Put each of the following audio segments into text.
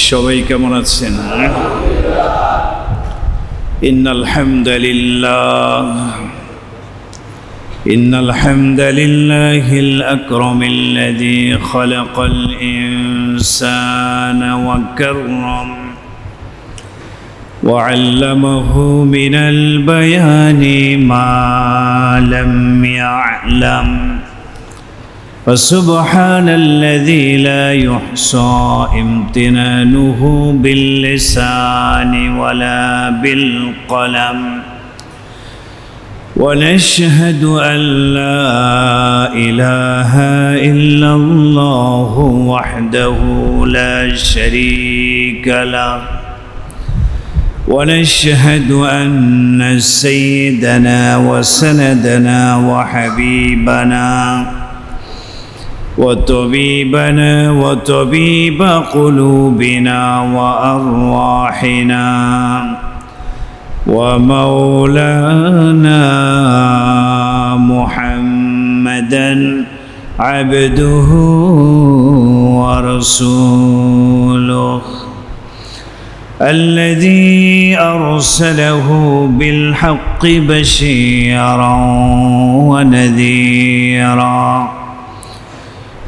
সবাই কেমন আছেন? ইন্নাল হামদালিল্লাহিল আকরামিল্লাযী খালাকাল ইনসানা ওয়া কাররাম ওয়া 'আল্লামাহু মিনাল বায়ানি মা লাম ইয়া'লাম فسبحان الذي لا يحصى امتنانه باللسان ولا بالقلم ونشهد أن لا إله إلا الله وحده لا شريك له ونشهد أن سيدنا وسندنا وحبيبنا وطبيبنا وطبيب قلوبنا وأرواحنا ومولانا محمدا عبده ورسوله الذي أرسله بالحق بشيرا ونذيرا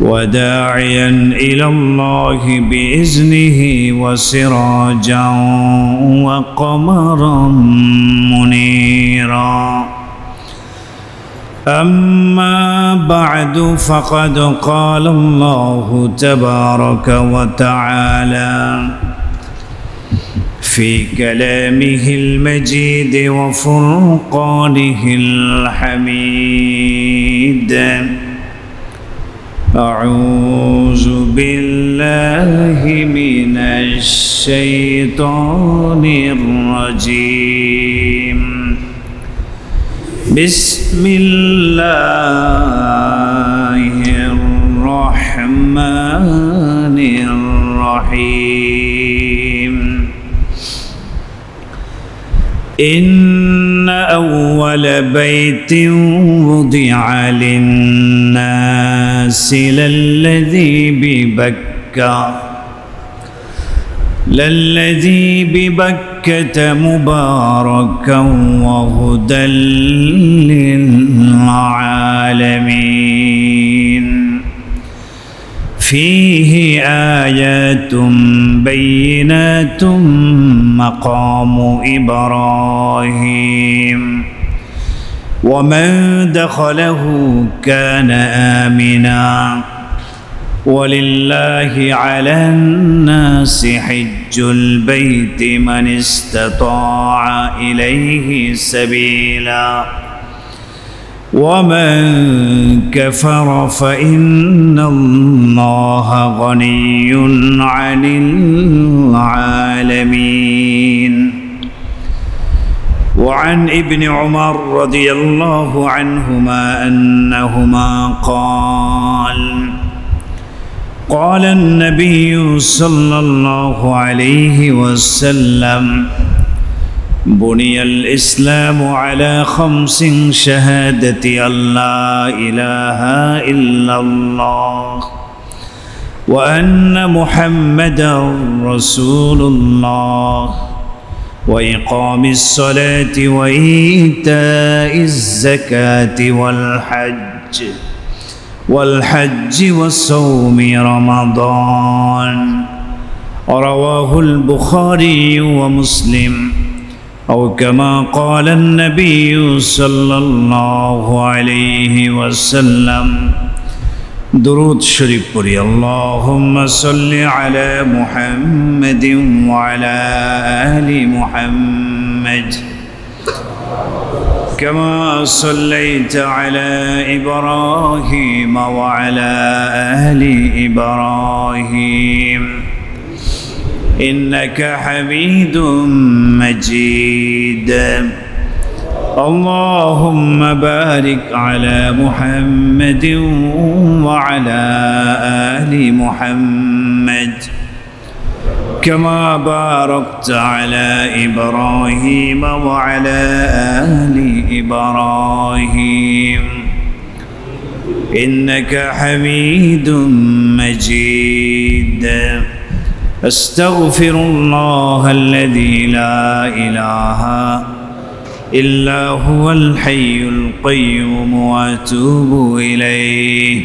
وداعيا إلى الله بإذنه وسراجا وقمرا منيرا أما بعد فقد قال الله تبارك وتعالى في كلامه المجيد وفرقانه الحميد أعوذ بالله من الشيطان الرجيم بسم الله الرحمن الرحيم إن أول بيت وضع للناس للذي ببكة مباركا وهدى للعالمين فيه آيات بينات مقام إبراهيم ومن دخله كان آمنا ولله على الناس حج البيت من استطاع إليه سبيلا ومن كفر فإن الله غني عن العالمين وعن ابن عمر رضي الله عنهما أنهما قال النبي صلى الله عليه وسلم بني الإسلام على 5 شهادة أن لا إله إلا الله وأن محمدا رسول الله وإقام الصلاة وإيتاء الزكاة والحج وصوم رمضان رواه البخاري ومسلم أو كما قال النبي صلى الله عليه وسلم درود شريف পড়ি اللهم صل على محمد وعلى آل محمد كما صليت على إبراهيم وعلى آل إبراهيم إنك حميد مجيد اللهم بارك على محمد وعلى آل محمد كما باركت على إبراهيم وعلى آل إبراهيم إنك حميد مجيد أستغفر الله الذي لا إله إلا هو الحي القيوم وأتوب إليه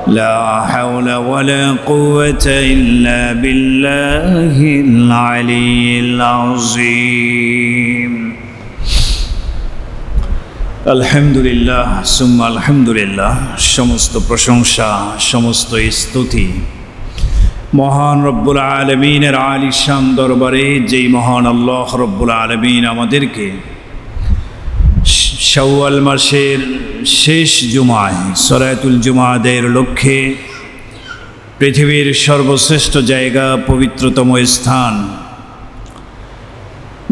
لا حول ولا قوة إلا بالله العلي العظيم আলহামদুলিল্লাহ সুম্মা আলহামদুলিল্লাহ। সমস্ত প্রশংসা, সমস্ত স্তুতি মহান রব্বুল আলামিনের আলিশান দরবারে, যেই মহান আল্লাহ রব্বুল আলামিন আমাদেরকে শাওয়াল মাসের শেষ জুমায় সলাতুল জুমা আদায়ের লক্ষ্যে পৃথিবীর সর্বশ্রেষ্ঠ জায়গা, পবিত্রতম স্থান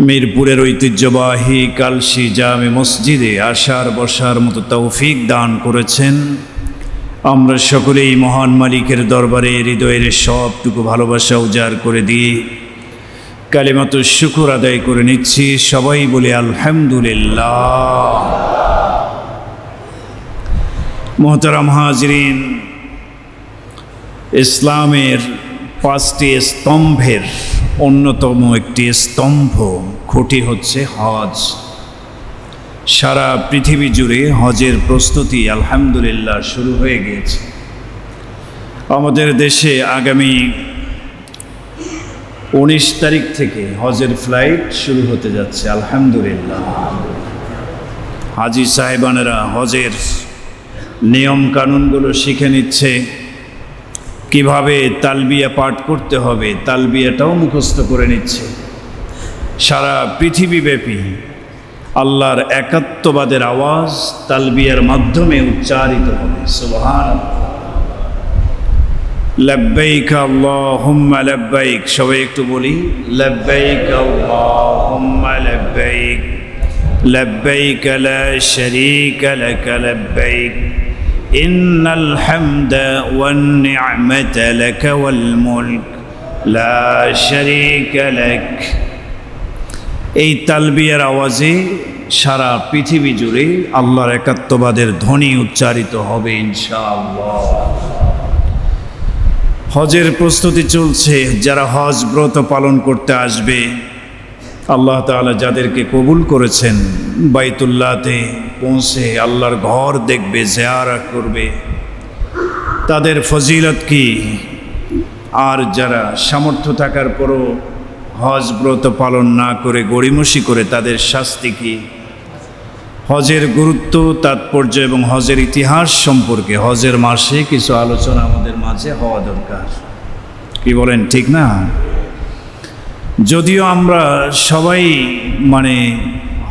মিরপুরের ঐতিহ্যবাহী কালশি জামে মসজিদে আসার বসার মতো তৌফিক দান করেছেন। আমরা সকলেই মহান মালিকের দরবারে হৃদয়ের সবটুকু ভালোবাসা উজাড় করে দিয়ে কালিমাতুশ শুকর আদায় করে নিচ্ছি। সবাই বলে আলহামদুলিল্লাহ। মোহতারাম হাজরিন, ইসলামের 5টি স্তম্ভের অন্যতম একটি স্তম্ভ খুঁটি হচ্ছে হজ। সারা পৃথিবী জুড়ে হজের প্রস্তুতি আলহামদুলিল্লাহ শুরু হয়ে গিয়েছে। আমাদের দেশে আগামী 19 তারিখ থেকে হজের ফ্লাইট শুরু হতে যাচ্ছে আলহামদুলিল্লাহ। হাজি সাহেবানেরা হজের নিয়ম কানুনগুলো শিখে নিচ্ছে, কিভাবে তালবিয়া পাঠ করতে হবে তালবিয়াটাও মুখস্থ করে নিচ্ছে। সারা পৃথিবীব্যাপী আল্লাহর একাত্মবাদের আওয়াজ তালবিয়ার মাধ্যমে উচ্চারিত হবে। সুবহানাল্লাহ। লাব্বাইক আল্লাহুম্মা লাব্বাইক, সবাই একটু বলি লাব্বাইক আল্লাহুম্মা লাব্বাইক, লাব্বাইক লা শারীকা লাক লাব্বাইক, ইন্নাল হামদা ওয়ান নি'মাতা লাক ওয়াল মুলক লা শারীকা লাক। এই তালবিয়ার আওয়াজে সারা পৃথিবী জুড়ে আল্লাহর একাত্মবাদের ধ্বনি উচ্চারিত হবে ইনশাআল্লাহ। হজের প্রস্তুতি চলছে। যারা হজ ব্রত পালন করতে আসবে, আল্লাহ তাআলা যাদেরকে কবুল করেছেন, বাইতুল্লাহতে পৌঁছে আল্লাহর ঘর দেখবে, জিয়ারত করবে, তাদের ফজিলত কি। আর যারা সামর্থ্য থাকার পরও হজ ব্রত পালন না করে গড়িমসি করে, তাদের শাস্তি কি। হজের গুরুত্ব, তাৎপর্য এবং হজের ইতিহাস সম্পর্কে হজের মাসে কিছু আলোচনা আমাদের মাঝে হওয়া দরকার। কি বলেন, ঠিক না? যদিও আমরা সবাই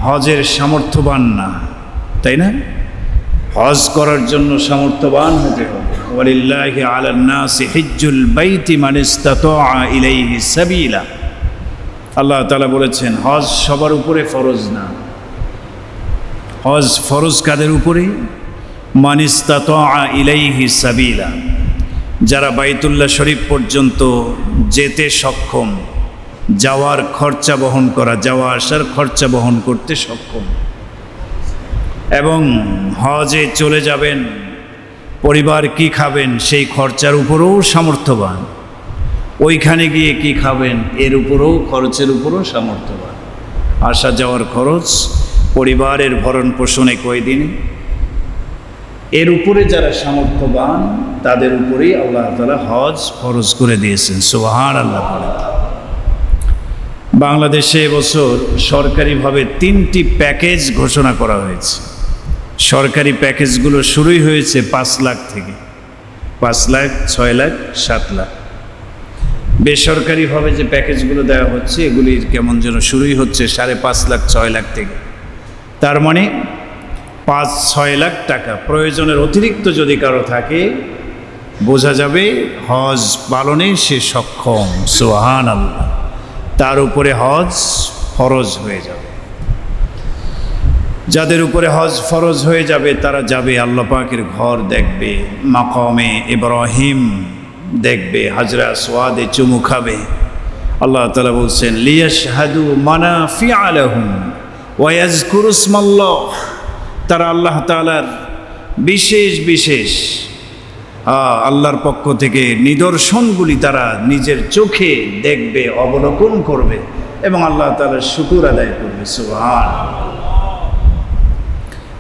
হজের সামর্থ্যবান না, তাই না? হজ করার জন্য সামর্থ্যবান হতে হবে। ওয়ালিল্লাহি আলান নাসি হিজ্জুল বাইতি মান ইসতাতাআ ইলাইহি সাবিলা। আল্লাহ তাআলা বলেছেন হজ সবার উপরে ফরজ না। হজ ফরজ কাদের উপরে? মান ইসতাতাআ ইলাইহি সাবিলা, যারা বাইতুল্লাহ শরীফ পর্যন্ত যেতে সক্ষম, যাওয়ার খরচা বহন করা, যাওয়া আসার খরচা বহন করতে সক্ষম, এবং হজে চলে যাবেন, পরিবার কি খাবেন সেই খরচার উপরেও সামর্থ্যবান, ওইখানে গিয়ে কি খাবেন এর উপরেও, খরচের উপরেও সামর্থ্যবান। আসা যাওয়ার খরচ, পরিবারের ভরণ পোষণে কয়দিনে, এর উপরে যারা সামর্থ্যবান তাদের উপরেই আল্লাহ তাআলা হজ ফরজ করে দিয়েছেন। সুবহানাল্লাহ। বাংলাদেশে এবছর সরকারিভাবে 3টি প্যাকেজ ঘোষণা করা হয়েছে। সরকারি প্যাকেজগুলো শুরুই হয়েছে 5 লাখ থেকে, 5 লাখ, 6 লাখ, 7 লাখ। বেসরকারিভাবে যে প্যাকেজগুলো দেওয়া হচ্ছে এগুলির কেমন যেন শুরুই হচ্ছে 5.5 লাখ, 6 লাখ থেকে। তার মানে 5-6 লাখ টাকা প্রয়োজনের অতিরিক্ত যদি কারো থাকে, বোঝা যাবে হজ পালনে সে সক্ষম। সুবহানাল্লাহ। তার উপরে হজ ফরজ হয়ে যাবে। যাদের উপরে হজ ফরজ হয়ে যাবে তারা যাবে আল্লাহ পাকের ঘর দেখবে, মাকামে ইব্রাহিম দেখবে, হাজরা আসওয়াদে চুমু খাবে। আল্লাহ তাআলা বলছেন লিয়াশহাদু মানাফিআ লাহুম ওয়া ইয়াযকুরু ইসমাল্লাহ। তারা আল্লাহ তাআলার বিশেষ বিশেষ আল্লাহর পক্ষ থেকে নিদর্শনগুলি তারা নিজের চোখে দেখবে, অবলোকন করবে এবং আল্লাহ তাআলার শুকর আদায় করবে। সুবহানাল্লাহ।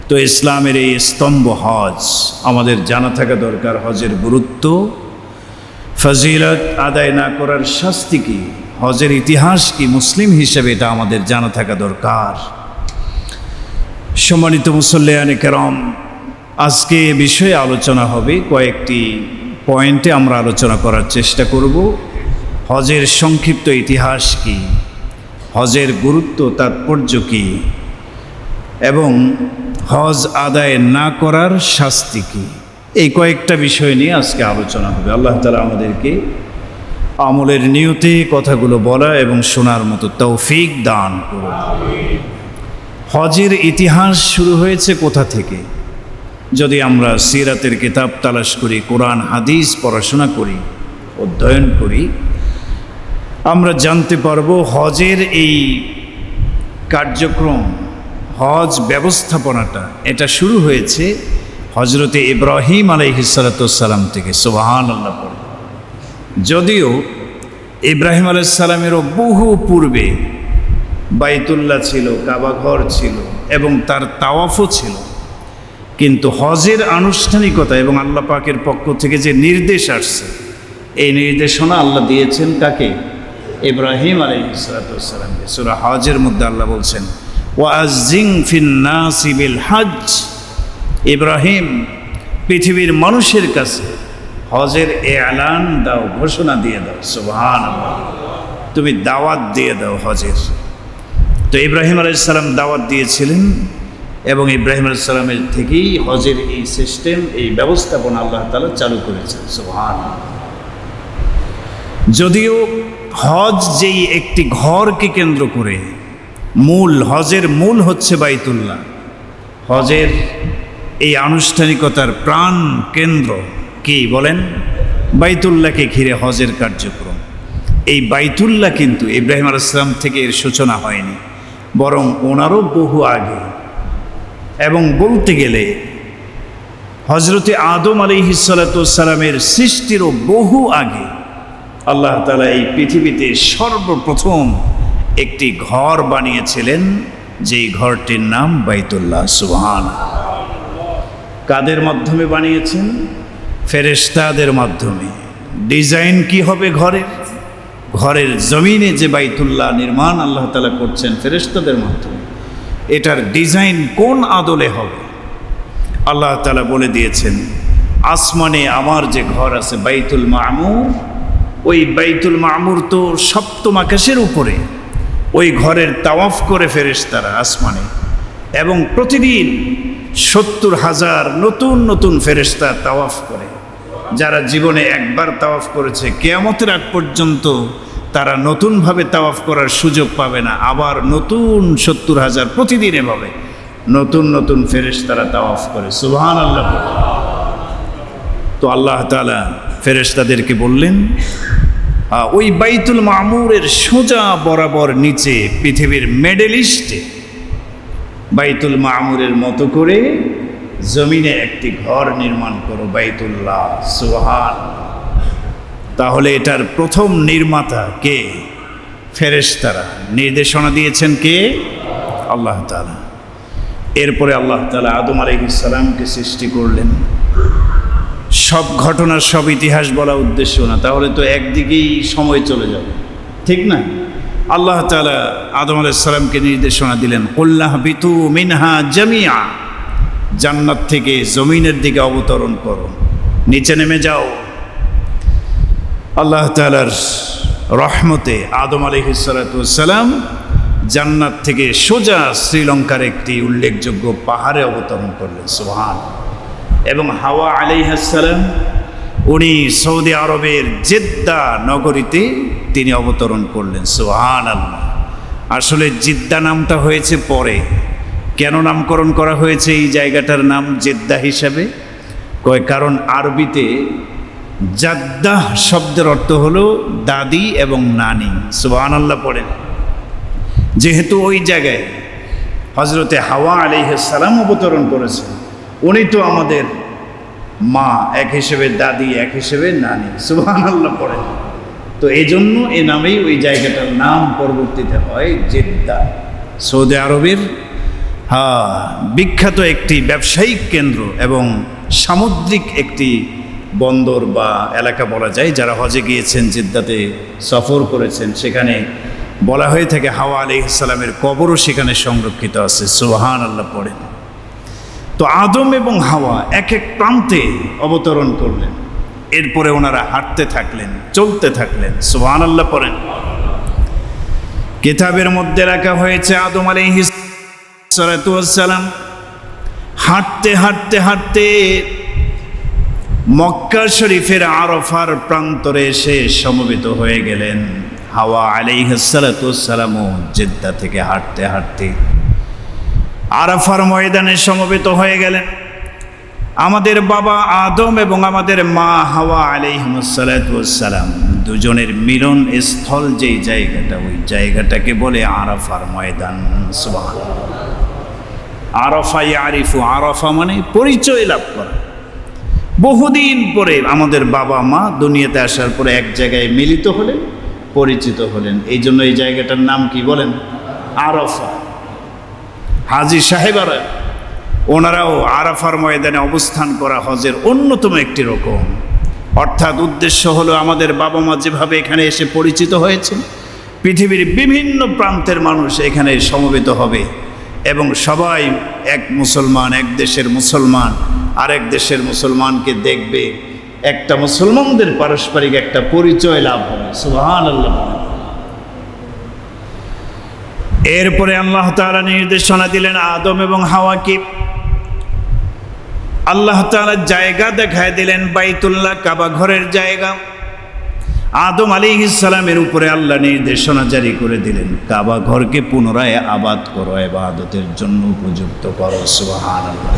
তো ইসলামের এই স্তম্ভ হজ আমাদের জানা থাকা দরকার। হজের গুরুত্ব, ফজিলত, আদায় না করার শাস্তি কি, হজের ইতিহাস কি, মুসলিম হিসেবে এটা আমাদের জানা থাকা দরকার। সম্মানিত মুসল্লিয়ানে কেরাম, আজকে এ বিষয়ে আলোচনা হবে। কয়েকটি পয়েন্টে আমরা আলোচনা করার চেষ্টা করব। হজের সংক্ষিপ্ত ইতিহাস কি, হজের গুরুত্ব তাৎপর্য কি, এবং হজ আদায় না করার শাস্তি কি, এই কয়েকটা বিষয় নিয়ে আজকে আলোচনা হবে। আল্লাহ তাআলা আমাদেরকে আমলের নিয়তে কথাগুলো বলা এবং শোনার মতো তৌফিক দান করুন। হজের ইতিহাস শুরু হয়েছে কোথা থেকে? যদি আমরা সিরাতের কিতাব তালাশ করি, কোরআন হাদিস পড়াশোনা করি, অধ্যয়ন করি, আমরা জানতে পারবো হজের এই কার্যক্রম, হজ ব্যবস্থাপনাটা এটা শুরু হয়েছে হজরতে ইব্রাহিম আলাইহিস সালাম থেকে। সুবহানাল্লাহ পড়ে। যদিও ইব্রাহিম আলাইহিস সালামেরও বহু পূর্বে বাইতুল্লাহ ছিল, কাবা ঘর ছিল এবং তার তাওয়াফও ছিল, কিন্তু হজের আনুষ্ঠানিকতা এবং আল্লাহ পাকের পক্ষ থেকে যে নির্দেশ আসছে, এই নির্দেশনা আল্লাহ দিয়েছেন কাকে? ইব্রাহিম আলাইহিস সালামকে। সূরা হজের মধ্যে আল্লাহ বলছেন, ওয়াজ্জিন ফিন-নাসি বিল-হজ্জ, ইব্রাহিম পৃথিবীর মানুষের কাছে হজের এলান দাও, ঘোষণা দিয়ে দাও। সুবহানাল্লাহ। তুমি দাওয়াত দিয়ে দাও হজের। তো ইব্রাহিম আলাইহিস সালাম দাওয়াত দিয়েছিলেন এবং ইব্রাহিম আলাইহিস সালামের থেকেই হজের এই সিস্টেম, এই ব্যবস্থাপনা আল্লাহ তাআলা চালু করেছেন। সুবহানাল্লাহ। যদিও হজ যেই একটি ঘরকে কেন্দ্র করে, মূল হজের মূল হচ্ছে বাইতুল্লাহ, হজের এই আনুষ্ঠানিকতার প্রাণ কেন্দ্র কি বলেন? বাইতুল্লাহকে ঘিরে হজের কার্যক্রম। এই বাইতুল্লাহ কিন্তু ইব্রাহিম আলাইহিস সালাম থেকে এর সূচনা হয়নি, বরং ওনারও বহু আগে। এবং বলতে গেলে হজরতে আদম আলাইহিস সালামের সৃষ্টিরও বহু আগে আল্লাহ তাআলা এই পৃথিবীতে সর্বপ্রথম একটি ঘর বানিয়েছিলেন, যেই ঘরটির নাম বাইতুল্লাহ। সুবহানাল্লাহ। কাদের মাধ্যমে বানিয়েছেন? ফেরেশতাদের মাধ্যমে। ডিজাইন কি হবে ঘরের? ঘরের জমিনে যে বাইতুল্লাহ নির্মাণ আল্লাহ তাআলা করছেন ফেরেশতাদের মাধ্যমে, এটার ডিজাইন কোন আদলে হবে আল্লাহ তাআলা বলে দিয়েছেন। আসমানে আমার যে ঘর আছে বাইতুল মামুর, ওই বাইতুল মামুর তো সপ্তম আকাশের উপরে, ওই ঘরের তাওয়াফ করে ফেরেশতারা আসমানে, এবং প্রতিদিন 70,000 নতুন নতুন ফেরেশতা তাওয়াফ করে। যারা জীবনে একবার তাওয়াফ করেছে, কিয়ামতের আগ পর্যন্ত তারা নতুনভাবে তাওয়াফ করার সুযোগ পাবে না। আবার নতুন 70,000 প্রতিদিন এভাবে নতুন নতুন ফেরেশতারা তাওয়াফ করে। সুবহানাল্লাহ। তো আল্লাহ তাআলা ফেরেশতাদেরকে বললেন, ওই বাইতুল মামুরের সোজা বরাবর নিচে পৃথিবীর মিডল ইস্টে বাইতুল মামুরের মতো করে জমিনে একটি ঘর নির্মাণ করো, বাইতুল্লাহ। সুবহানাল্লাহ। তাহলে এটার প্রথম নির্মাতা কে? ফেরেশতারা। নির্দেশনা দিয়েছেন কে? আল্লাহ তাআলা। এরপরে আল্লাহ তাআলা আদম আলাইহিস সালামকে সৃষ্টি করলেন। সব ঘটনা, সব ইতিহাস বলা উদ্দেশ্য না, তাহলে তো একদিকেই সময় চলে যাবে, ঠিক না? আল্লাহ তাআলা আদম আলাইহিস সালামকে নির্দেশনা দিলেন, কুল্লাহ বিতু মিনহা জামিআ, জান্নাত থেকে জমিনের দিকে অবতরণ করো, নিচে নেমে যাও। আল্লাহ তাআলার রহমতে আদম আলাইহিস সালাম জান্নাত থেকে সোজা শ্রীলঙ্কার একটি উল্লেখযোগ্য পাহাড়ে অবতরণ করলেন। সুবহানাল্লাহ। এবং হাওয়া আলাইহিস সালাম উনি সৌদি আরবের জেদ্দা নগরীতে তিনি অবতরণ করলেন। সুবহানাল্লাহ। আসলে জিদ্দা নামটা হয়েছে পরে। কেন নামকরণ করা হয়েছে এই জায়গাটার নাম জেদ্দা হিসাবে? কারণ আরবিতে জাদ্দাহ শব্দের অর্থ হলো দাদি এবং নানি। সুবহানাল্লাহ পড়েন। যেহেতু ওই জায়গায় হজরতে হাওয়া আলাইহিস সালাম অবতরণ করেছেন, উনি তো আমাদের মা, এক হিসেবে দাদি, এক হিসেবে নানি। সুবহানাল্লাহ পড়েন। তো এই জন্য এ নামেই ওই জায়গাটার নাম পরবর্তীতে হয় জেদ্দা। সৌদি আরবের বিখ্যাত একটি ব্যবসায়িক কেন্দ্র এবং সামুদ্রিক একটি বন্দর বা এলাকা বলা যায়। যারা হজে গিয়েছেন, জেদ্দাতে সফর করেছেন, সেখানে বলা হয়ে থাকে হাওয়া আলাইহিস সালামের কবরও সেখানে সংরক্ষিত আছে। সুবহানাল্লাহ পড়েন। তো আদম এবং হাওয়া এক এক প্রান্তে অবতরণ করলেন। এরপরে ওনারা হাঁটতে থাকলেন, চলতে থাকলেন। সুবহানাল্লাহ পড়েন। কিতাবের মধ্যে রাখা হয়েছে আদম আলাইহিস সালাম হাঁটতে হাঁটতে হাঁটতে মক্কা শরীফের আরাফার প্রান্তরে এসে সমবেত হয়ে গেলেন। হাওয়া আলাইহিস সালামও জেদ্দা থেকে হাঁটতে হাঁটতে আরাফার ময়দানে সমবেত হয়ে গেলেন। আমাদের বাবা আদম এবং আমাদের মা হাওয়া আলাইহিস সালাম দুজনের মিলন স্থল যেই জায়গাটা, ওই জায়গাটাকে বলে আরাফার ময়দান। সুবহানাল্লাহ। আরাফা ইয়ারিফু, আরাফা মানে পরিচয় লাভ করা। বহুদিন পরে আমাদের বাবা মা দুনিয়াতে আসার পরে এক জায়গায় মিলিত হলেন, পরিচিত হলেন। এই জন্য এই জায়গাটার নাম কি বলেন? আরাফা। হাজী সাহেবারা ওনারাও আরাফার ময়দানে অবস্থান করা হজের অন্যতম একটি রকম। অর্থাৎ উদ্দেশ্য হলো আমাদের বাবা মা যেভাবে এখানে এসে পরিচিত হয়েছে, পৃথিবীর বিভিন্ন প্রান্তের মানুষ এখানে সমবেত হবে এবং সবাই এক মুসলমান, এক দেশের মুসলমান আরেক দেশের মুসলমানকে দেখবে। একটা মুসলমানদের পারস্পরিক একটা পরিচয় লাভ হবে। সুবহানাল্লাহ। এরপরে আল্লাহ তাআলা নির্দেশনা দিলেন আদম এবং হাওয়াকে। আল্লাহ তাআলা জায়গা দেখায় দিলেন, বাইতুল্লাহ, কাবা ঘরের জায়গা। আদম আলাইহিস সালামের উপরে আল্লাহ নির্দেশনা জারি করে দিলেন, কাবা ঘরকে পুনরায় আবাদ করো, ইবাদতের জন্য উপযুক্ত করো। সুবহানাল্লাহ।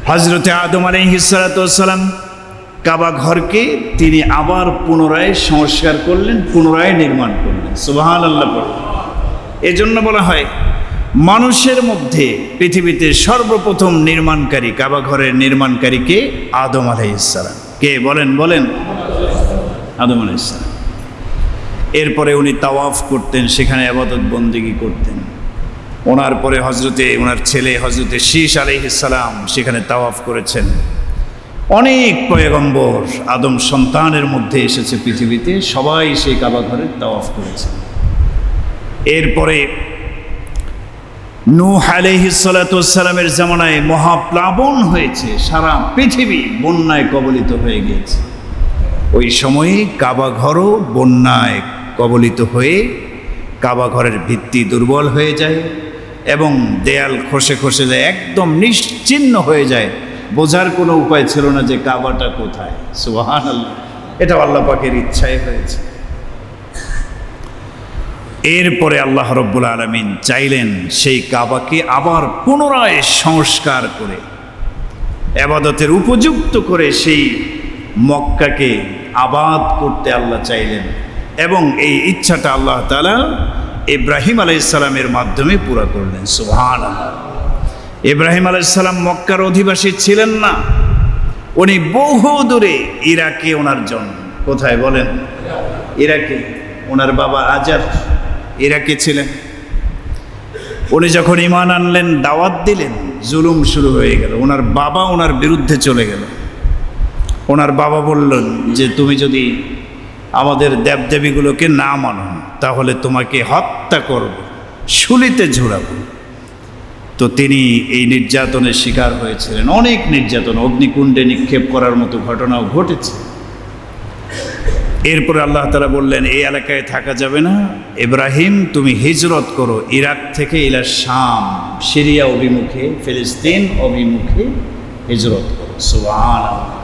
হযরতে আদম আলাইহিস সালাম কাবা ঘরকে তিনি আবার পুনরায় সংস্কার করলেন, পুনরায় নির্মাণ করলেন। সুবহানাল্লাহ। এজন্য বলা হয় মানুষের মধ্যে পৃথিবীতে সর্বপ্রথম নির্মাণকারী, কাবা ঘরের নির্মাণকারী কে? আদম আলাইহিস সালাম। কে বলেন? বলেন। আদম আলাইহিস সালাম। এরপরে উনি তাওয়াফ করতেন, সেখানে ইবাদত বন্দেগী করতেন। ওনার পরে ওনার ছেলে হজরতে শীস আলাইহিস সালাম সেখানে তাওয়াফ করেছেন। অনেক পয়গম্বর আদম সন্তানের মধ্যে এসেছে পৃথিবীতে, সবাই সেই কাবা ঘরের তাওয়াফ করেছে। এরপরে নূহ আলাইহিস সালামের জামানায় মহাপ্লাবন হয়েছে, সারা পৃথিবী বন্যায় কবলিত হয়ে গিয়েছে। ওই সময়ে কাবা ঘরও বন্যায় কবলিত হয়ে কাবা ঘরের ভিত্তি দুর্বল হয়ে যায় এবং দেয়াল খসে খসে যায়, একদম নিশ্চিহ্ন হয়ে যায়। বোঝার কোনো উপায় ছিল না যে কাবাটা কোথায়। সুবহানাল্লাহ। এটা আল্লাহ পাকের ইচ্ছায় হয়েছে। এরপরে আল্লাহ রব্বুল আলামিন চাইলেন সেই কাবাকে আবার পুনরায় সংস্কার করে ইবাদতের উপযুক্ত করে সেই মক্কাকে আবাদ করতে আল্লাহ চাইলেন এবং এই ইচ্ছাটা আল্লাহ তাআলা ইব্রাহিম আলাইহিস সালামের মাধ্যমে পুরা করলেন। সুবহানাল্লাহ। ইব্রাহিম আলাইহিস সালাম মক্কার অধিবাসী ছিলেন না, উনি বহু দূরে ইরাকে ওনার জন্ম। কোথায় বলেন? ইরাকে। ওনার বাবা আজার ইরাকে ছিলেন। উনি যখন ঈমান আনলেন, দাওয়াত দিলেন, জুলুম শুরু হয়ে গেল। ওনার বাবা ওনার বিরুদ্ধে চলে গেল। ওনার বাবা বললেন যে তুমি যদি আমাদের দেবদেবীগুলোকে না মানো তাহলে তোমাকে হত্যা করব, শুলিতে ঝুলাবো। তো তিনি এই নির্যাতনের শিকার হয়েছিলেন, অনেক নির্যাতন, অগ্নিকুণ্ডে নিক্ষেপ করার মতো ঘটনাও ঘটেছে। এরপরে আল্লাহ তাআলা বললেন এই এলাকায় থাকা যাবে না, ইব্রাহিম তুমি হিজরত করো ইরাক থেকে ইলা শাম, সিরিয়া অভিমুখে, ফিলিস্তিন অভিমুখে হিজরত করো। সুবহানাল্লাহ।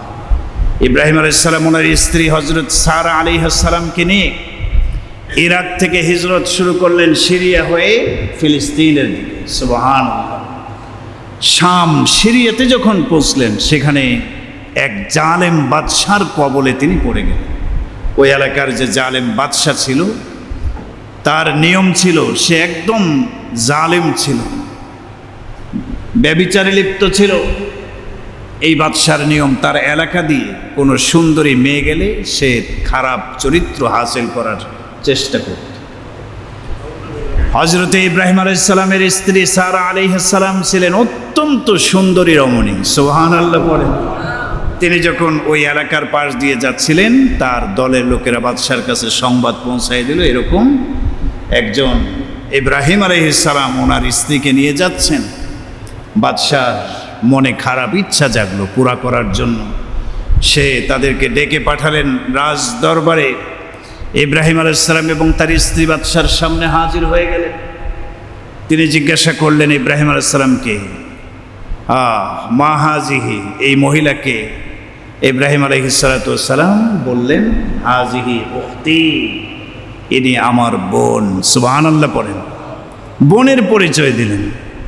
ইব্রাহিম আলাইহিস সালাম ওনার স্ত্রী হযরত সারা আলাইহিস সালামকে নিয়ে ইরাক থেকে হিজরত শুরু করলেন সিরিয়া হয়ে ফিলিস্তিনের দিকে। সুবহানাল্লাহ। শাম, সিরিয়াতে যখন পৌঁছলেন সেখানে এক জালেম বাদশার কবলে তিনি পড়ে গেলেন। ওই এলাকার যে জালেম বাদশা ছিল তার নিয়ম ছিল, সে একদম জালেম ছিল, ব্যভিচারে লিপ্ত ছিল। এই বাদশার নিয়ম, তার এলাকা দিয়ে কোনো সুন্দরী মেয়ে গেলে সে খারাপ চরিত্র হাসিল করার চেষ্টা করত। হযরতে ইব্রাহিম আলাইহিস সালামের স্ত্রী সারা আলাইহিস সালাম ছিলেন অত্যন্ত সুন্দরী রমণী, সুবহানাল্লাহ বলেন। তিনি যখন ওই এলাকার পাশ দিয়ে যাচ্ছিলেন, তার দলের লোকেরা বাদশার কাছে সংবাদ পৌঁছায় দিল এরকম একজন ইব্রাহিম আলাইহিস সালাম ওনার স্ত্রীকে নিয়ে যাচ্ছেন। বাদশার মনে খারাপ ইচ্ছা জাগলো পুরা করার জন্য। সে তাদেরকে ডেকে পাঠালেন রাজ দরবারে। ইব্রাহিম আলাইহিস সালাম এবং তার স্ত্রী বাদশার সামনে হাজির হয়ে গেলেন। তিনি জিজ্ঞাসা করলেন ইব্রাহিম আলাইহিস সালামকে, মা হাজিহি, এই মহিলাকে? ইব্রাহিম আলাইহিস সালাম বললেন, হাজিহি উখতি, ইনি আমার বোন। সুবহানাল্লাহ পড়েন। বোনের পরিচয় দিলেন,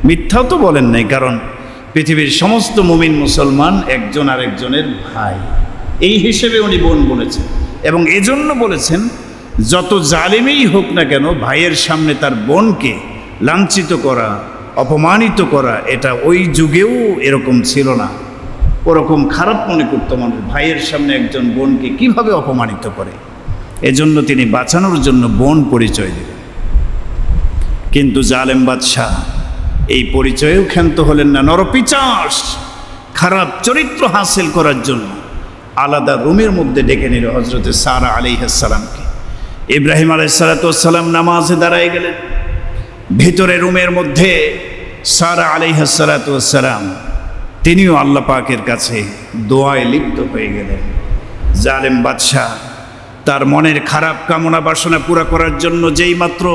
মিথ্যাও তো বলেন নাই, কারণ পৃথিবীর সমস্ত মুমিন মুসলমান একজন আরেকজনের ভাই, এই হিসেবে উনি বোন বলেছেন। এবং এজন্য বলেছেন যত জালিমেই হোক না কেন, ভাইয়ের সামনে তার বোনকে লাঞ্ছিত করা, অপমানিত করা, এটা ওই যুগেও এরকম ছিল না। ওরকম খারাপ মনে করতো মানুষ, ভাইয়ের সামনে একজন বোনকে কিভাবে অপমানিত করে। এজন্য তিনি বাঁচানোর জন্য বোন পরিচয় দিলেন। কিন্তু জালেম বাদশাহ এই পরিচয়েও ক্ষান্ত হলেন না। নরপিচাস খারাপ চরিত্র হাসিল করার জন্য আলাদা রুমের মধ্যে ডেকে নিল হযরতে সারা আলাইহিস সালামকে। ইব্রাহিম আলাইহিস সালাম নামাজে দাঁড়ায় গেলেন। ভিতরে রুমের মধ্যে সারা আলাইহিস সালাম তিনিও আল্লাহ পাকের কাছে দোয়ায় লিপ্ত হয়ে গেলেন। জালেম বাদশাহ তার মনের খারাপ কামনা বাসনা পুরা করার জন্য যেই মাত্র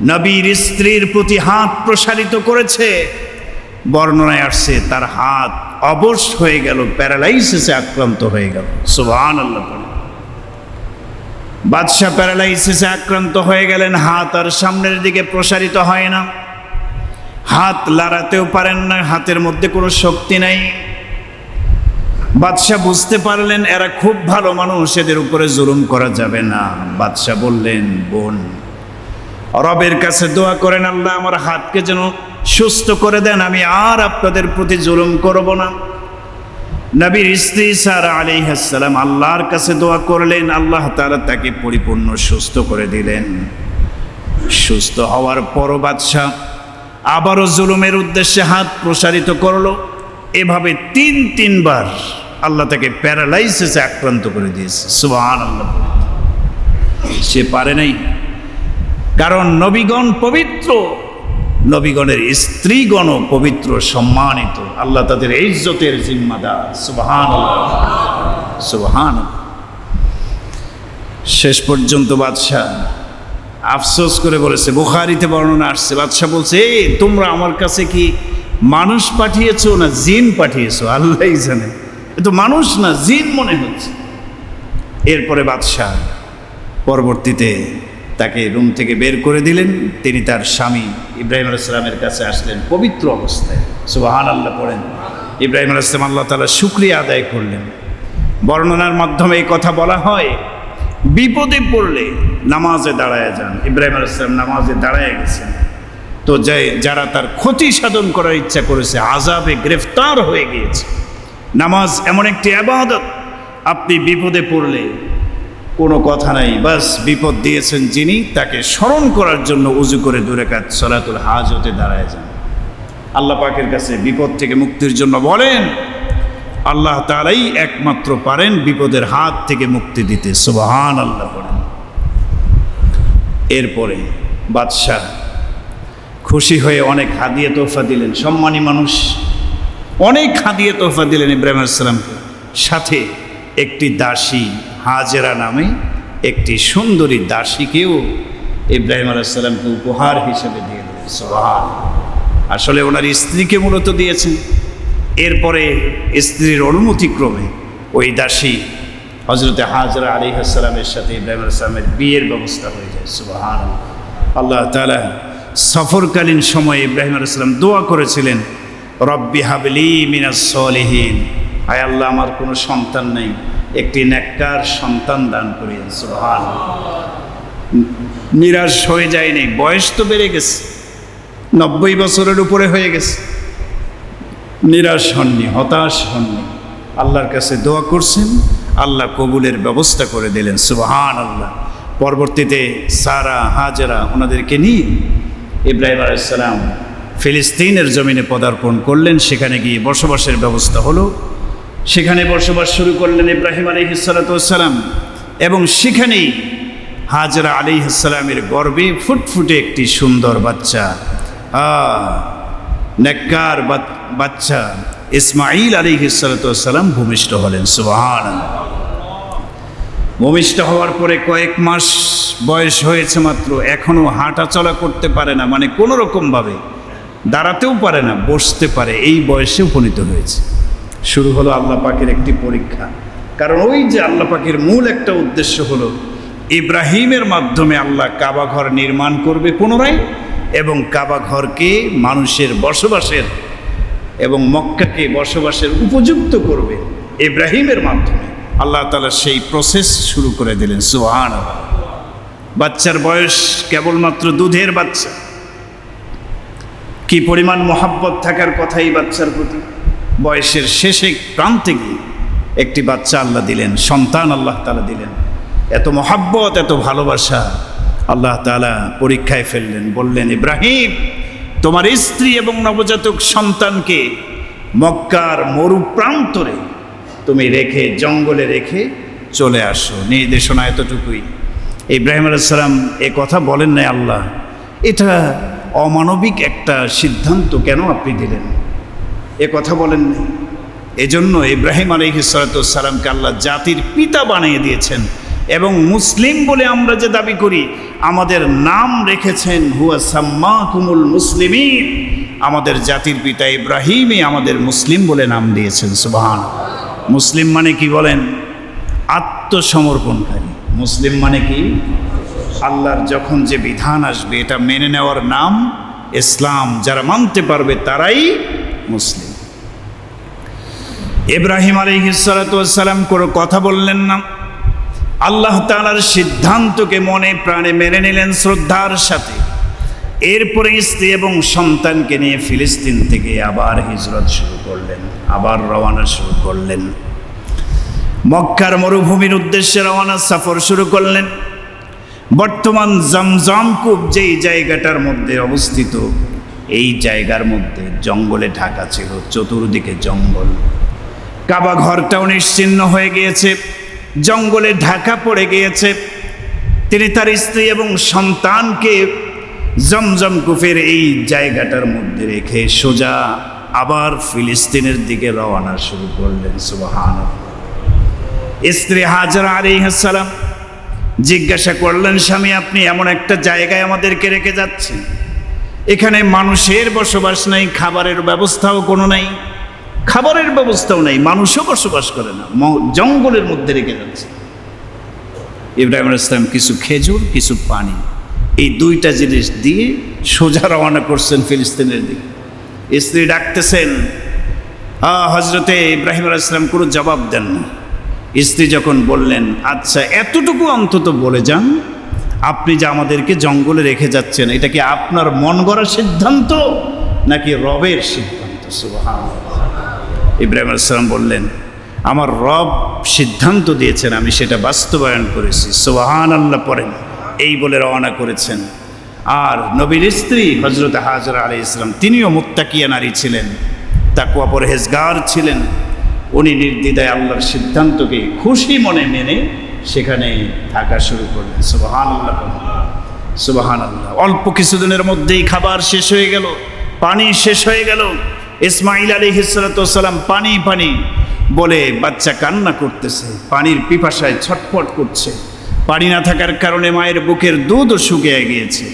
নবীর স্ত্রীর প্রতি হাত প্রসারিত করেছে, বর্ণনায় আসছে তার হাত অবশ হয়ে গেল, প্যারালাইসিসে আক্রান্ত হয়ে গেল। সুবহানাল্লাহ। বাদশাহ প্যারালাইসিসে আক্রান্ত হয়ে গেলেন, হাত আর সামনের দিকে প্রসারিত হয় না, হাত লাড়াতেও পারেন না, হাতের মধ্যে কোনো শক্তি নাই। বাদশাহ বুঝতে পারলেন এরা খুব ভালো মানুষ, এদের উপরে জুলুম করা যাবে না। বাদশাহ বললেন, বোন, রবের কাছে দোয়া করেন, আল্লাহ আমার হাতকে যেন সুস্থ করে দেন, আমি আর আপনাদের প্রতি জুলুম করব না। নবীর স্ত্রী সারা আলাইহিস সালাম আল্লাহর কাছে দোয়া করলেন, আল্লাহ তাআলা তাকে পরিপূর্ণ সুস্থ করে দিলেন। সুস্থ হওয়ার পর বাদশাহ আবারও জুলুমের উদ্দেশ্যে হাত প্রসারিত করলো। এভাবে তিনবার আল্লাহ তাকে প্যারালাইসিসে আক্রান্ত করে দিয়েছে। সুবহানাল্লাহ। সে পারে নাই, কারণ নবীগণ পবিত্র, নবীগণের স্ত্রীগণ পবিত্র, সম্মানিত, আল্লাহ তাদের ইজ্জতের জিম্মাদার। সুবহানাল্লাহ, সুবহানাল্লাহ। শেষ পর্যন্ত বাদশাহ আফসোস করে বলেছে, বুখারীতে বর্ণনা আসছে, বাদশাহ বলছে, তোমরা আমার কাছে কি মানুষ পাঠিয়েছো না জিন পাঠিয়েছো? আল্লাহই জানে, এ তো মানুষ না জিন মনে হচ্ছে। এরপরে বাদশাহ পরবর্তীতে তাকে রুম থেকে বের করে দিলেন। তিনি তার স্বামী ইব্রাহিম আলাইহিস সালামের কাছে আসলেন পবিত্র অবস্থায়। সুবহানাল্লাহ পড়েন। ইব্রাহিম আলাইহিস সালাম আল্লাহ তাআলা শুকরিয়া আদায় করলেন। বর্ণনার মাধ্যমে এই কথা বলা হয়, বিপদে পড়লে নামাজে দাঁড়ায় যান। ইব্রাহিম আলাইহিস সালাম নামাজে দাঁড়ায় গেছেন, তো যারা তার ক্ষতি সাধন করার ইচ্ছা করেছে, আযাবে গ্রেফতার হয়ে গিয়েছে। নামাজ এমন একটি ইবাদত, আপনি বিপদে পড়লে কোনো কথা নাই, বাস বিপদ দিয়েছেন যিনি, তাকে স্মরণ করার জন্য উজু করে 2 রাকাত সালাতুল হাজতে দাঁড়ায় যান। আল্লাহ পাকের কাছে বিপদ থেকে মুক্তির জন্য বলেন, আল্লাহ তাআলাই একমাত্র পারেন বিপদের হাত থেকে মুক্তি দিতে। সুবহানাল্লাহ পড়েন। এরপরে বাদশাহ খুশি হয়ে অনেক হাদিয়া তোহফা দিলেন। সম্মানী মানুষ, অনেক হাদিয়া তোহফা দিলেন ইব্রাহিম আলাইহিস সালামকে। সাথে একটি দাসী হাজেরা নামে একটি সুন্দরী দাসীকেও ইব্রাহিম আলাইহিস সালামকে উপহার হিসেবে দিয়ে দিলেন। সুবহানাল্লাহ। আসলে ওনার স্ত্রীকে মূলত দিয়েছেন। এরপরে স্ত্রীর অনুমতিক্রমে ওই দাসী হযরতে হাজেরা আলাইহিস সালামের সাথে ইব্রাহিম আলাইহিস সালামের বিয়ের ব্যবস্থা হয়ে যায়। সুবহানাল্লাহ। আল্লাহ তাআলা সফরকালীন সময়ে ইব্রাহিম আলাইহিস সালাম দোয়া করেছিলেন, রব্বি হাবলি মিনাস সলিহিন, আয় আল্লাহ আমার কোনো সন্তান নেই, একটি নেককার সন্তান দান করিয়েন। সুবহানাল্লাহ। নিরাশ হয়ে যায়নি, বয়স তো বেড়ে গেছে, 90 বছরের উপরে হয়ে গেছে। নিরাশ হননি, হতাশ হননি, আল্লাহর কাছে দোয়া করছেন, আল্লাহ কবুলের ব্যবস্থা করে দিলেন। সুবহানাল্লাহ। পরবর্তীতে সারা, হাজেরা ওনাদেরকে নিয়ে ইব্রাহিম আলাইহিস সালাম ফিলিস্তিনের জমিনে পদার্পণ করলেন। সেখানে গিয়ে বসবাসের ব্যবস্থা হলো। সেখানে বসবাস শুরু করলেন ইব্রাহিম আলাইহিস সালাম, এবং সেখানেই হাজেরা আলাইহিস সালামের গর্ভে ফুটফুটে একটি সুন্দর বাচ্চা, নেককার বাচ্চা ইসমাঈল আলাইহিস সালাম ভূমিষ্ঠ হলেন। সুবহানাল্লাহ। ভূমিষ্ঠ হওয়ার পরে কয়েক মাস বয়স হয়েছে মাত্র, এখনও হাঁটা চলা করতে পারে না, মানে কোনো রকমভাবে দাঁড়াতেও পারে না, বসতে পারে, এই বয়সে উপনীত হয়েছে। শুরু হলো আল্লাহ পাকের একটি পরীক্ষা। কারণ ওই যে আল্লাহ পাকের মূল একটা উদ্দেশ্য হলো ইব্রাহিমের মাধ্যমে আল্লাহ কাবা ঘর নির্মাণ করবে পুনরায়, এবং কাবা ঘরকে মানুষের বসবাসের এবং মক্কাকে বসবাসের উপযুক্ত করবে ইব্রাহিমের মাধ্যমে। আল্লাহ তাআলা সেই প্রসেস শুরু করে দিলেন। সুবহানাল্লাহ। বাচ্চার বয়স কেবলমাত্র দুধের বাচ্চা, কি পরিমাণ মহাব্বত থাকার কথা এই বাচ্চার প্রতি। বয়সের শেষে প্রান্তে গিয়ে একটি বাচ্চা আল্লাহ দিলেন, সন্তান আল্লাহ তাআলা দিলেন। এত মহাব্বত, এত ভালোবাসা আল্লাহ তাআলা পরীক্ষায় ফেললেন। বললেন, ইব্রাহিম, তোমার স্ত্রী এবং নবজাতক সন্তানকে মক্কার মরু প্রান্তরে তুমি রেখে, জঙ্গলে রেখে চলে আসো। নির্দেশনা এতটুকুই। ইব্রাহিম আলাইহিস সালাম এ কথা বলেন নাই আল্লাহ, এটা অমানবিক একটা সিদ্ধান্ত কেন আপনি দিলেন, এ কথা বলেন নাই। এজন্য ইব্রাহিম আলাইহিস সালামকে আল্লাহ জাতির পিতা বানিয়ে দিয়েছেন, এবং মুসলিম বলে আমরা যে দাবি করি, আমাদের নাম রেখেছেন হুয়া সাম্মাকুমুল মুসলিমিন। আমাদের জাতির পিতা ইব্রাহিমই আমাদের মুসলিম বলে নাম দিয়েছেন। সুবহানাল্লাহ। মুসলিম মানে কি বলেন? আত্মসমর্পণকারী। মুসলিম মানে কি? আল্লাহর যখন যে বিধান আসবে এটা মেনে নেওয়ার নাম ইসলাম। যারা মানতে পারবে তারাই মুসলিম। ইব্রাহিম আলাইহিস সালাম কোনো কথা বললেন না, আল্লাহ তাআলার সিদ্ধান্তকে মনে প্রাণে মেনে নিলেন শ্রদ্ধার সাথে। এরপরে স্ত্রী এবং সন্তানকে নিয়ে ফিলিস্তিন থেকে আবার হিজরত শুরু করলেন, আবার রওনা শুরু করলেন। মক্কার মরুভূমির উদ্দেশ্যে রওনা সফর শুরু করলেন। বর্তমান জমজম কূপ যেই জায়গাটার মধ্যে অবস্থিত, এই জায়গার মধ্যে জঙ্গলে ঢাকা ছিল, চতুর্দিকে জঙ্গল। কাবা ঘরটাও নিশ্চিহ্ন হয়ে গিয়েছে, জঙ্গলে ঢাকা পড়ে গিয়েছে। তিনি তার স্ত্রী এবং সন্তানকে জমজম কূপের এই জায়গাটার মধ্যে রেখে সোজা আবার ফিলিস্তিনের দিকে রওনা শুরু করলেন। সুবহানাল্লাহ। স্ত্রী হাজেরা আলাইহিস সালাম জিজ্ঞাসা করলেন, স্বামী, আপনি এমন একটা জায়গায় আমাদেরকে রেখে যাচ্ছেন, এখানে মানুষের বসবাস নাই, খাবারের ব্যবস্থাও কোনো নাই, খাবারের ব্যবস্থাও নাই, মানুষও বসবাস করে না, জঙ্গলের মধ্যে রেখে যাচ্ছে। ইব্রাহিম আলাইহিস সালাম কিছু খেজুর, কিছু পানি, এই দুইটা জিনিস দিয়ে সোজা রওনা করছেন ফিলিস্তিনের দিকে। স্ত্রী ডাকতেছেন, হজরতে ইব্রাহিম আলাইহিস সালাম কোনো জবাব দেন না। স্ত্রী যখন বললেন, আচ্ছা এতটুকু অন্তত বলে যান, আপনি যে আমাদেরকে জঙ্গলে রেখে যাচ্ছেন, এটা কি আপনার মন গড়া সিদ্ধান্ত নাকি রবের সিদ্ধান্ত? সুবহানাল্লাহ। ইব্রাহিম আলাইহিস সালাম বললেন, আমার রব সিদ্ধান্ত দিয়েছেন, আমি সেটা বাস্তবায়ন করেছি। সুবহানাল্লাহ পড়েন। এই বলে রওনা করেছেন। আর নবীর স্ত্রী হজরত হাজেরা আলাইহিস সালাম, তিনিও মুত্তাকিয়া নারী ছিলেন, তাকওয়া পরহেজগার ছিলেন। উনি নির্দ্বিধায় আল্লাহর সিদ্ধান্তকে খুশি মনে মেনে সেখানে থাকা শুরু করলেন। সুবহানাল্লাহ, সুবহানাল্লাহ। অল্প কিছুদিনের মধ্যেই খাবার শেষ হয়ে গেল, পানি শেষ হয়ে গেল। ইসমাঈল আলাইহিস সালাম পানি পানি বলে বাচ্চা কান্না করতেছে, পানির পিপাসায় ছটফট করছে। পানি না থাকার কারণে মায়ের বুকের দুধও শুকিয়ে গিয়েছে,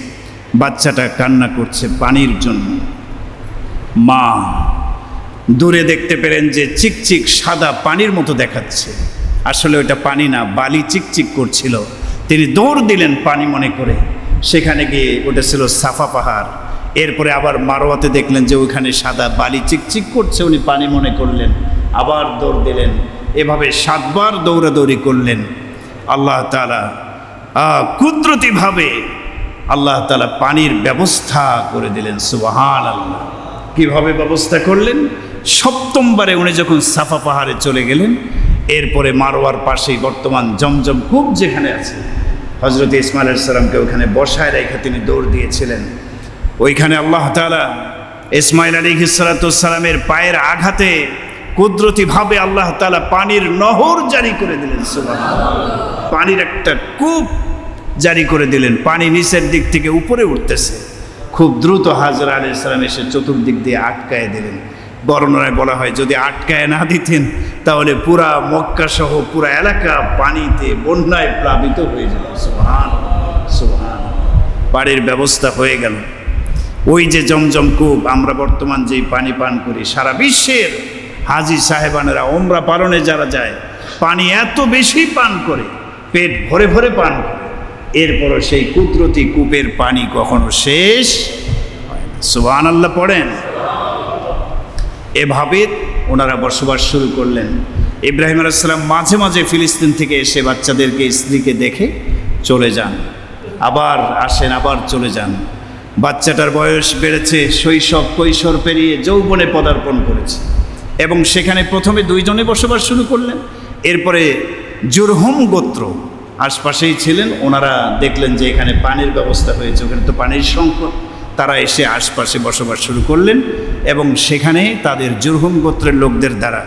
বাচ্চাটা কান্না করছে পানির জন্য। মা দূরে দেখতে পেলেন যে চিকচিক সাদা পানির মতো দেখাচ্ছে, আসলে ওটা পানি না, বালি চিকচিক করছিল। তিনি দৌড় দিলেন পানি মনে করে, সেখানে গিয়ে ওটা ছিল সাফা পাহাড়। এরপরে আবার মারোয়াতে দেখলেন যে ওইখানে সাদা বালি চিকচিক করছে, উনি পানি মনে করলেন, আবার দৌড় দিলেন। এভাবে 7 বার দৌড়াদৌড়ি করলেন। আল্লাহ তাআলা কুদরতিভাবে আল্লাহ তাআলা পানির ব্যবস্থা করে দিলেন। সুবহানাল্লাহ। কিভাবে ব্যবস্থা করলেন? সপ্তমবারে উনি যখন সাফা পাহাড়ে চলে গেলেন, এরপরে মারোয়ার পাশেই বর্তমান জমজম কূপ যেখানে আছে, হজরত ইসমাইল আলাইহিস সালামকে ওখানে বসায় রেখে তিনি দৌড় দিয়েছিলেন। ওইখানে আল্লাহ তাআলা ইসমাইল আলাইহিস সালামের পায়ের আঘাতে কুদরতিভাবে আল্লাহ তাআলা পানির নহর জারি করে দিলেন। সুবহানাল্লাহ, পানির একটা কূপ জারি করে দিলেন, পানি নিচের দিক থেকে উপরে উঠতেছে। খুব দ্রুত হাজরা আলাইহিস সালাম এসে চতুর্দিক দিয়ে আটকায় দিলেন। বর্ণনায় বলা হয় যদি আটকায় না দিতেন তাহলে পুরা মক্কা সহ পুরা এলাকা পানিতে বন্যায় প্লাবিত হয়ে যেত। সুবহানাল্লাহ, সুবহানাল্লাহ, পানির ব্যবস্থা হয়ে গেল। ওই যে জমজম কূপ, আমরা বর্তমান যেই পানি পান করি, সারা বিশ্বের হাজী সাহেবানেরা ওমরা পালনে যারা যায় পানি এত বেশি পান করে, পেট ভরে ভরে পান করে, এরপরও সেই কুদরতি কূপের পানি কখনো শেষ হয় না। সুবহানাল্লাহ পড়েন। এভাবে ওনারা বসবাস শুরু করলেন। ইব্রাহিম আলাইহিস সালাম মাঝে মাঝে ফিলিস্তিন থেকে এসে বাচ্চাদেরকে, স্ত্রীকে দেখে চলে যান, আবার আসেন, আবার চলে যান। বাচ্চাটার বয়স বেড়েছে, শৈশব কৈশোর পেরিয়ে যৌবনে পদার্পণ করেছে এবং সেখানে প্রথমে দুইজনে বসবাস শুরু করলেন। এরপরে জুরহুম গোত্র আশপাশেই ছিলেন, ওনারা দেখলেন যে এখানে পানির ব্যবস্থা হয়েছে, ওখানে তো পানির সংকট, তারা এসে আশপাশে বসবাস শুরু করলেন এবং সেখানে তাদের জুরহুম গোত্রের লোকদের দ্বারা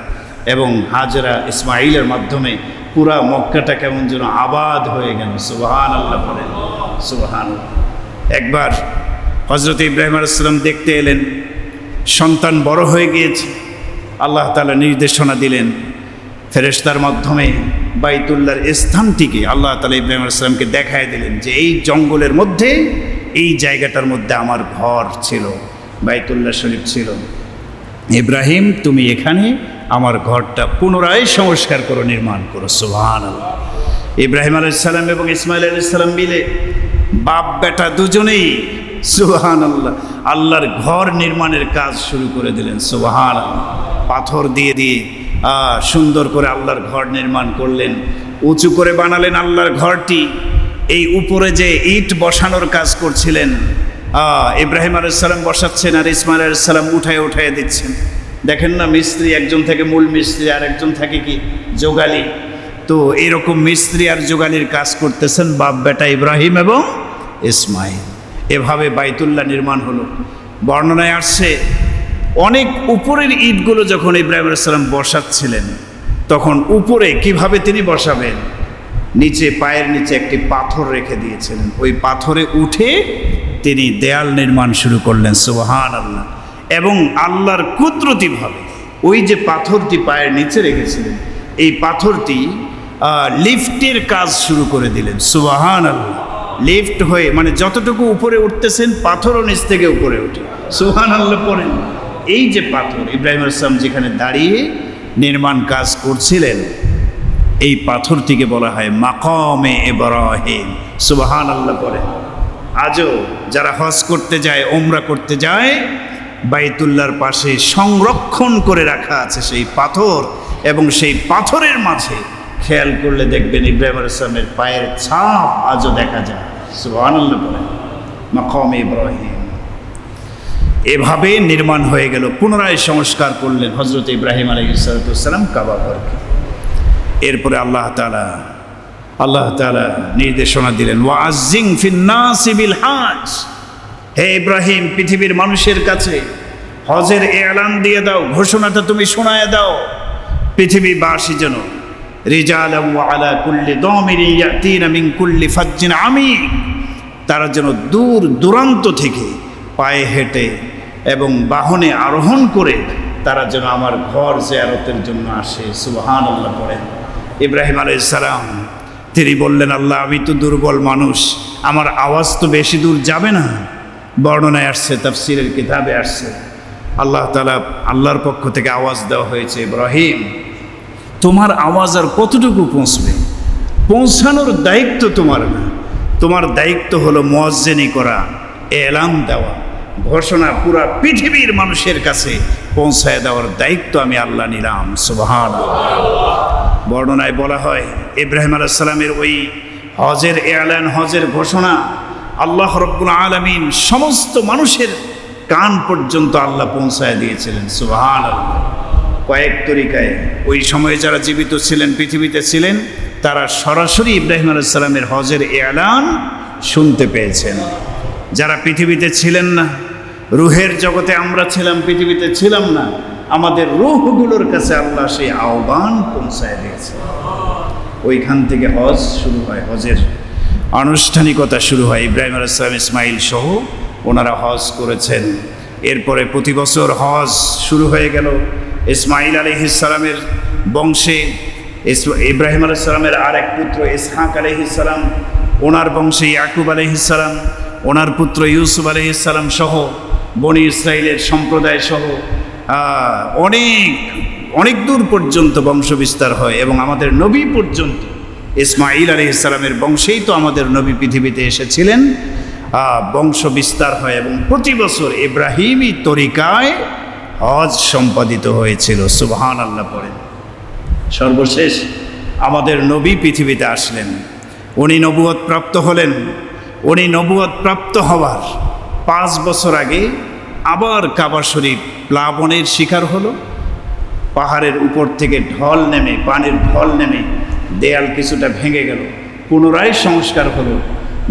এবং হাজরা ইসমাইলের মাধ্যমে পুরা মক্কাটা কেমন যেন আবাদ হয়ে গেল। সুবহানাল্লাহ বলেন, সুবহানাল্লাহ। একবার হজরত ইব্রাহিম আলাইহিস সালাম দেখতে এলেন, সন্তান বড় হয়ে গিয়েছে। আল্লাহ তাআলা নির্দেশনা দিলেন ফেরেশতার মাধ্যমে বাইতুল্লাহর স্থানটিকে আল্লাহ তাআলা ইব্রাহিম আলাইহিস সালামকে দেখায় দিলেন যে এই জঙ্গলের মধ্যে, এই জায়গাটার মধ্যে আমার ঘর ছিল, বাইতুল্লাহ শরীফ ছিল। ইব্রাহিম, তুমি এখানে আমার ঘরটা পুনরায় সংস্কার করো, নির্মাণ করো। সুবহানাল্লাহ। ইব্রাহিম আলাইহিস সালাম এবং ইসমাইল আলাইহিস সালাম মিলে বাপ বেটা দুজনেই সুবহানাল্লাহ আল্লাহর ঘর নির্মাণের কাজ শুরু করে দিলেন। সুবহানাল্লাহ। পাথর দিয়ে দিয়ে সুন্দর করে আল্লাহর ঘর নির্মাণ করলেন, উঁচু করে বানালেন আল্লাহর ঘরটি। এই উপরে যে ইট বসানোর কাজ করছিলেন, ইব্রাহিম আলাইহিস সালাম বসাচ্ছেন আর ইসমাইল আলাইহিস সালাম উঠায় দিচ্ছেন। দেখেন না, মিস্ত্রি একজন থেকে মূল মিস্ত্রি আর একজন থাকে কি যোগালি, তো এরকম মিস্ত্রি আর যোগালির কাজ করতেছেন বাপ বেটা ইব্রাহিম এবং ইসমাইল। এভাবে বাইতুল্লাহ নির্মাণ হলো। বর্ণনায় আসছে অনেক উপরের ইটগুলো যখন ইব্রাহিম আলাইহিস সালাম বসাচ্ছিলেন, তখন উপরে কিভাবে তিনি বসাবেন, নিচে পায়ের নিচে একটি পাথর রেখে দিয়েছিলেন, ওই পাথরে উঠে তিনি দেয়াল নির্মাণ শুরু করলেন। সুবহানাল্লাহ। এবং আল্লাহর কুদরতিভাবে ওই যে পাথরটি পায়ের নিচে রেখেছিলেন, এই পাথরটি লিফটের কাজ শুরু করে দিলেন। সুবহানাল্লাহ। লিফট হয়ে, মানে যতটুকু উপরে উঠতেছেন পাথরও নিচ থেকে উপরে উঠে। সুবহানাল্লাহ পড়েন। এই যে পাথর, ইব্রাহিম আলাইহিস সালাম যেখানে দাঁড়িয়ে নির্মাণ কাজ করছিলেন, এই পাথরটিকে বলা হয় মাকামে ইব্রাহিম। সুবহানাল্লাহ পড়েন। আজও যারা হজ করতে যায়, ওমরা করতে যায়, বাইতুল্লাহর পাশে সংরক্ষণ করে রাখা আছে সেই পাথর, এবং সেই পাথরের মাঝে খেয়াল করলে দেখবেন ইব্রাহিম আলাইহিস সালামের পায়ের ছাপ আজও দেখা যায়। সুবহানাল্লাহ বলেন, মাকামে ইব্রাহিম। এভাবে নির্মাণ হয়ে গেল, পুনরায় সংস্কার করলেন হযরত ইব্রাহিম আলাইহিস সালাম কাবা ঘরকে। এরপরে আল্লাহ তাআলা নির্দেশনা দিলেন, ওয়াজ্জিং ফিন নাসি বিল হজ। হে ইব্রাহিম, পৃথিবীর মানুষের কাছে হজের এলান দিয়ে দাও, ঘোষণাটা তুমি শোনায় দাও, পৃথিবীবাসী যেন রিজালাম ওয়া আলা কুল্লি দামিরি ইয়াতিনা মিন কুল্লি ফাজ্জিন আমিক, তারা যেন দূর দূরান্ত থেকে পায়ে হেঁটে এবং বাহনে আরোহণ করে তারা যেন আমার ঘর জিয়ারতের জন্য আসে। সুবহানাল্লাহ পড়েন। ইব্রাহিম আলাইহিস সালাম তিনি বললেন, আল্লাহ, আমি তো দুর্বল মানুষ, আমার আওয়াজ তো বেশি দূর যাবে না। বর্ণনায় আসছে, তাফসীরের কিতাবে আসছে, আল্লাহ তাআলা, আল্লাহর পক্ষ থেকে আওয়াজ দেওয়া হয়েছে, ইব্রাহিম, তোমার আওয়াজ আর কতটুকু পৌঁছবে? পৌঁছানোর দায়িত্ব তোমার না, তোমার দায়িত্ব হলো মুয়াজ্জিনি করা, এলান দেওয়া, ঘোষণা পুরা পৃথিবীর মানুষের কাছে পৌঁছায় দেওয়ার দায়িত্ব আমি আল্লাহ নিলাম। সুবহানাল্লাহ। বর্ণনায় বলা হয়, ইব্রাহিম আলাইহিস সালামের ওই হজের এলান, হজের ঘোষণা আল্লাহ রাব্বুল আলামিন সমস্ত মানুষের কান পর্যন্ত আল্লাহ পৌঁছায় দিয়েছিলেন। সুবহানাল্লাহ। কয়েক তরিকায় ওই সময়ে যারা জীবিত ছিলেন, পৃথিবীতে ছিলেন, তারা সরাসরি ইব্রাহিম আলাইহিস সালামের হজের এলান শুনতে পেয়েছেন। যারা পৃথিবীতে ছিলেন না, রুহের জগতে আমরা ছিলাম, পৃথিবীতে ছিলাম না, আমাদের রূহগুলোর কাছে আল্লাহ সেই আহ্বান পৌঁছায় দিয়েছে। ওইখান থেকে হজ শুরু হয়, হজের আনুষ্ঠানিকতা শুরু হয়। ইব্রাহিম আলাইহিস সালাম, ইসমাইল সহ ওনারা হজ করেছেন। এরপরে প্রতি বছর হজ শুরু হয়ে গেল। ইসমাইল আলাইহিস সালামের বংশে ইব্রাহিম আলাইহিস সালামের আর এক পুত্র ইসহাক আলাইহিস সালাম, ওনার বংশে ইয়াকুব আলাইহিস সালাম, ওনার পুত্র ইউসুফ আলাইহিস সালাম সহ বনি ইসরাইলের সম্প্রদায় সহ অনেক অনেক দূর পর্যন্ত বংশ বিস্তার হয় এবং আমাদের নবী পর্যন্ত ইসমাইল আলাইহিস সালামের বংশেই তো আমাদের নবী পৃথিবীতে এসেছিলেন। বংশ বিস্তার হয় এবং প্রতি বছর ইব্রাহিমী তরিকায় হজ সম্পাদিত হয়েছিল। সুবহানাল্লাহ পড়েন। সর্বশেষ আমাদের নবী পৃথিবীতে আসলেন, উনি নবুয়ত প্রাপ্ত হলেন। উনি নবুয়ত প্রাপ্ত হওয়ার 5 বছর আগে আবার কাবা শরীফ প্লাবনের শিকার হলো। পাহাড়ের উপর থেকে ঢল নেমে, পানির ঢল নেমে দেয়াল কিছুটা ভেঙে গেল, পুনরায় সংস্কার হলো।